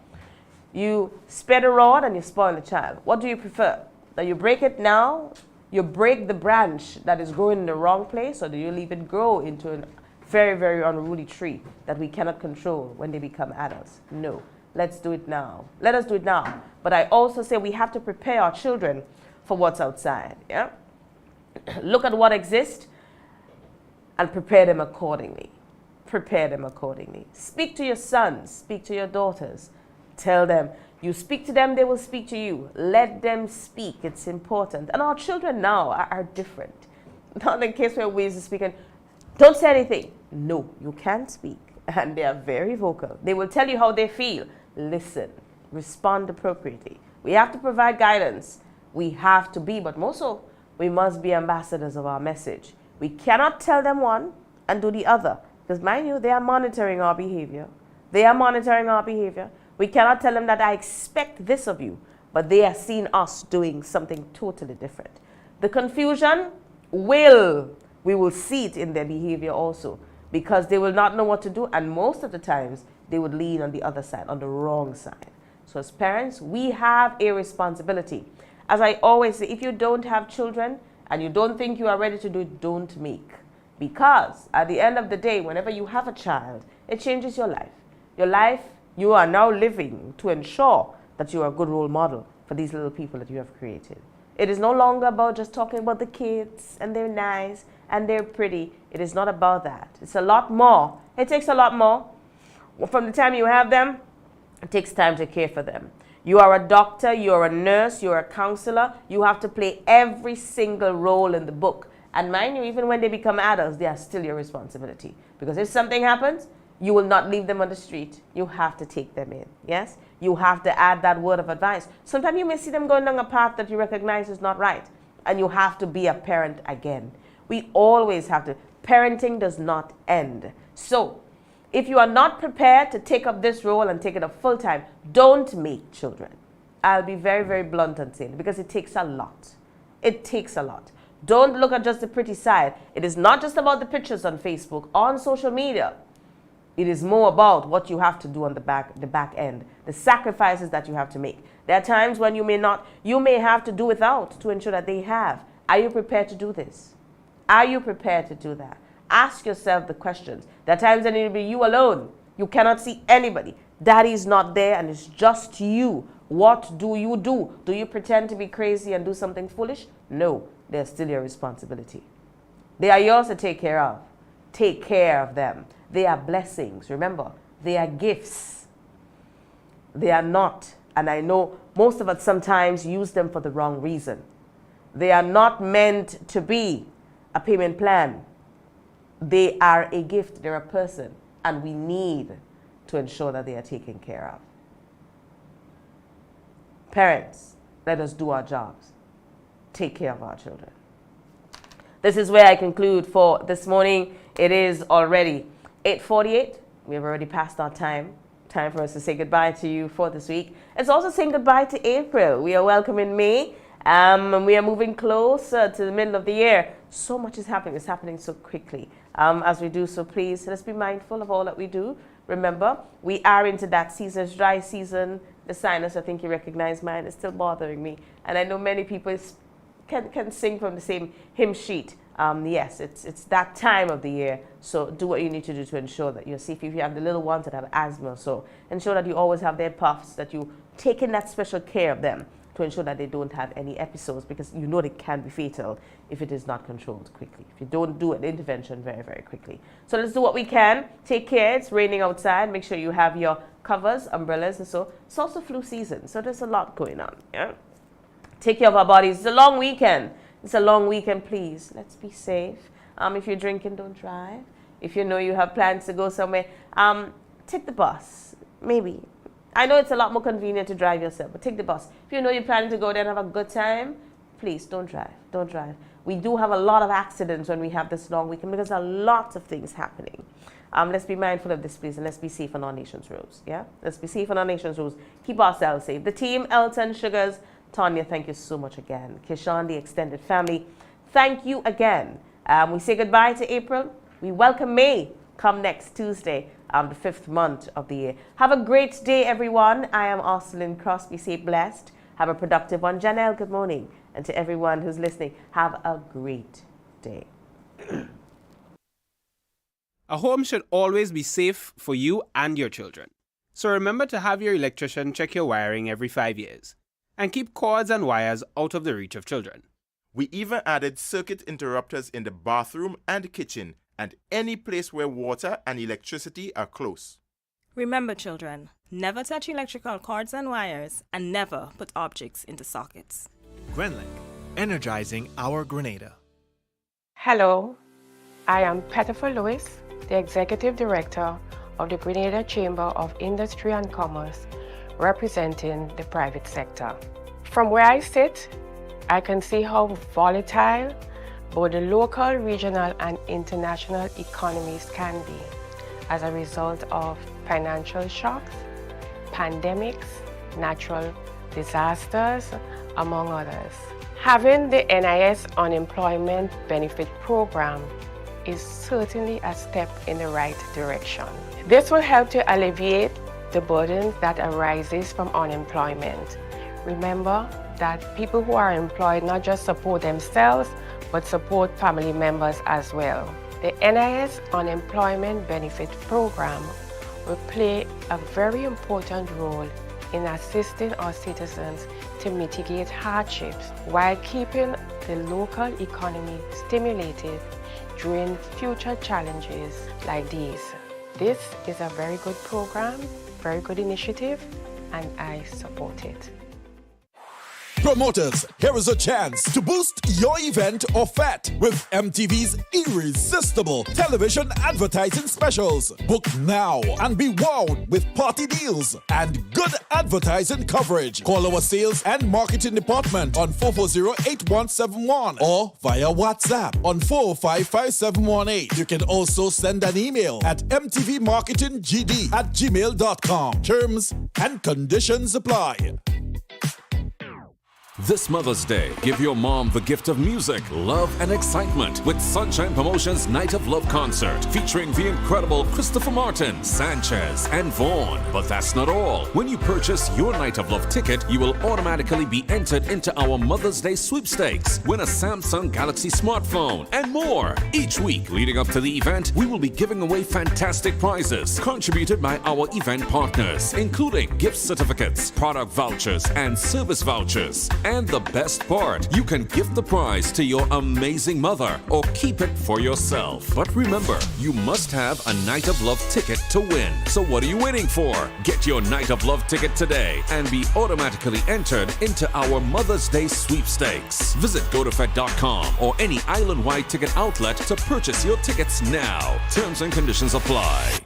You spare the rod and you spoil the child. What do you prefer? That you break it now, you break the branch that is growing in the wrong place, or do you leave it grow into a very, very unruly tree that we cannot control when they become adults? No. Let's do it now. Let us do it now. But I also say we have to prepare our children for what's outside, yeah? Look at what exists and prepare them accordingly. Prepare them accordingly. Speak to your sons, speak to your daughters. Tell them, you speak to them, they will speak to you. Let them speak, it's important. And our children now are different. Not in case we're ways of speaking, don't say anything. No, you can't speak. And they are very vocal. They will tell you how they feel. Listen, respond appropriately. We have to provide guidance. We have to be, but more so, we must be ambassadors of our message. We cannot tell them one and do the other. Because mind you, they are monitoring our behavior. They are monitoring our behavior. We cannot tell them that I expect this of you, but they are seeing us doing something totally different. The confusion we will see it in their behavior also, because they will not know what to do, and most of the times they would lean on the other side, on the wrong side. So as parents, we have a responsibility. As I always say, if you don't have children and you don't think you are ready to do it, don't make. Because at the end of the day, whenever you have a child, it changes your life. Your life, you are now living to ensure that you are a good role model for these little people that you have created. It is no longer about just talking about the kids and they're nice and they're pretty. It is not about that. It's a lot more. It takes a lot more. From the time you have them, it takes time to care for them. You are a doctor, you are a nurse, you are a counselor. You have to play every single role in the book. And mind you, even when they become adults, they are still your responsibility. Because if something happens, you will not leave them on the street. You have to take them in, yes? You have to add that word of advice. Sometimes you may see them going down a path that you recognize is not right. And you have to be a parent again. We always have to. Parenting does not end. So, if you are not prepared to take up this role and take it up full time, don't make children. I'll be very, very blunt and saying it, because it takes a lot. It takes a lot. Don't look at just the pretty side. It is not just about the pictures on Facebook, on social media. It is more about what you have to do on the back end, the sacrifices that you have to make. There are times when you may have to do without to ensure that they have. Are you prepared to do this? Are you prepared to do that? Ask yourself the questions. There are times when it will be you alone. You cannot see anybody. Daddy's not there and it's just you. What do you do? Do you pretend to be crazy and do something foolish? No, they're still your responsibility. They are yours to take care of. Take care of them. They are blessings. Remember, they are gifts. They are not, and I know most of us sometimes use them for the wrong reason. They are not meant to be a payment plan. They are a gift. They're a person, and we need to ensure that they are taken care of. Parents, let us do our jobs. Take care of our children. This is where I conclude for this morning. It is already 8:48. We have already passed our time. Time for us to say goodbye to you for this week. It's also saying goodbye to April. We are welcoming May. And we are moving closer to the middle of the year. So much is happening. It's happening so quickly. As we do so, please, let's be mindful of all that we do. Remember, we are into that season. It's dry season. The sinus, I think you recognize mine, is still bothering me. And I know many people can sing from the same hymn sheet. Yes, it's that time of the year. So do what you need to do to ensure that you're safe. If you have the little ones that have asthma, so ensure that you always have their puffs, that you take in that special care of them to ensure that they don't have any episodes, because you know they can be fatal if it is not controlled quickly, if you don't do an intervention very, very quickly. So let's do what we can. Take care. It's raining outside. Make sure you have your covers, umbrellas, and so. It's also flu season, so there's a lot going on. Yeah? Take care of our bodies. It's a long weekend. It's a long weekend, please. Let's be safe. If you're drinking, don't drive. If you know you have plans to go somewhere, take the bus, maybe. I know it's a lot more convenient to drive yourself, but take the bus. If you know you're planning to go there and have a good time, please don't drive. Don't drive. We do have a lot of accidents when we have this long weekend because there are lots of things happening. Let's be mindful of this, please, and let's be safe on our nation's roads. Yeah? Let's be safe on our nation's roads. Keep ourselves safe. The team, Elton, Sugars, Tanya, thank you so much again. Kishan, the extended family, thank you again. We say goodbye to April. We welcome May. Come next Tuesday, the 5th month of the year. Have a great day, everyone. I am Arcelyn Crosby. Stay blessed. Have a productive one. Janelle, good morning. And to everyone who's listening, have a great day. A home should always be safe for you and your children. So remember to have your electrician check your wiring every 5 years. And keep cords and wires out of the reach of children. We even added circuit interrupters in the bathroom and kitchen and any place where water and electricity are close. Remember, children, never touch electrical cords and wires, and never put objects into sockets. Grenlink, energizing our Grenada. Hello, I am Pettifer Lewis, the Executive Director of the Grenada Chamber of Industry and Commerce, representing the private sector. From where I sit, I can see how volatile both the local, regional, and international economies can be as a result of financial shocks, pandemics, natural disasters, among others. Having the NIS Unemployment Benefit Program is certainly a step in the right direction. This will help to alleviate the burden that arises from unemployment. Remember that people who are employed not just support themselves, but support family members as well. The NIS Unemployment Benefit Program will play a very important role in assisting our citizens to mitigate hardships while keeping the local economy stimulated during future challenges like these. This is a very good program, very good initiative, and I support it. Promoters, here is a chance to boost your event or fete with MTV's irresistible television advertising specials. Book now and be wowed with party deals and good advertising coverage. Call our sales and marketing department on 440-8171 or via WhatsApp on 405-5718. You can also send an email at mtvmarketinggd@gmail.com. Terms and conditions apply. This Mother's Day, give your mom the gift of music, love, and excitement with Sunshine Promotions Night of Love Concert featuring the incredible Christopher Martin, Sanchez, and Vaughn. But that's not all. When you purchase your Night of Love ticket, you will automatically be entered into our Mother's Day sweepstakes, win a Samsung Galaxy smartphone, and more. Each week leading up to the event, we will be giving away fantastic prizes contributed by our event partners, including gift certificates, product vouchers, and service vouchers. And the best part, you can gift the prize to your amazing mother or keep it for yourself. But remember, you must have a Night of Love ticket to win. So what are you waiting for? Get your Night of Love ticket today and be automatically entered into our Mother's Day sweepstakes. Visit GoToFed.com or any island-wide ticket outlet to purchase your tickets now. Terms and conditions apply.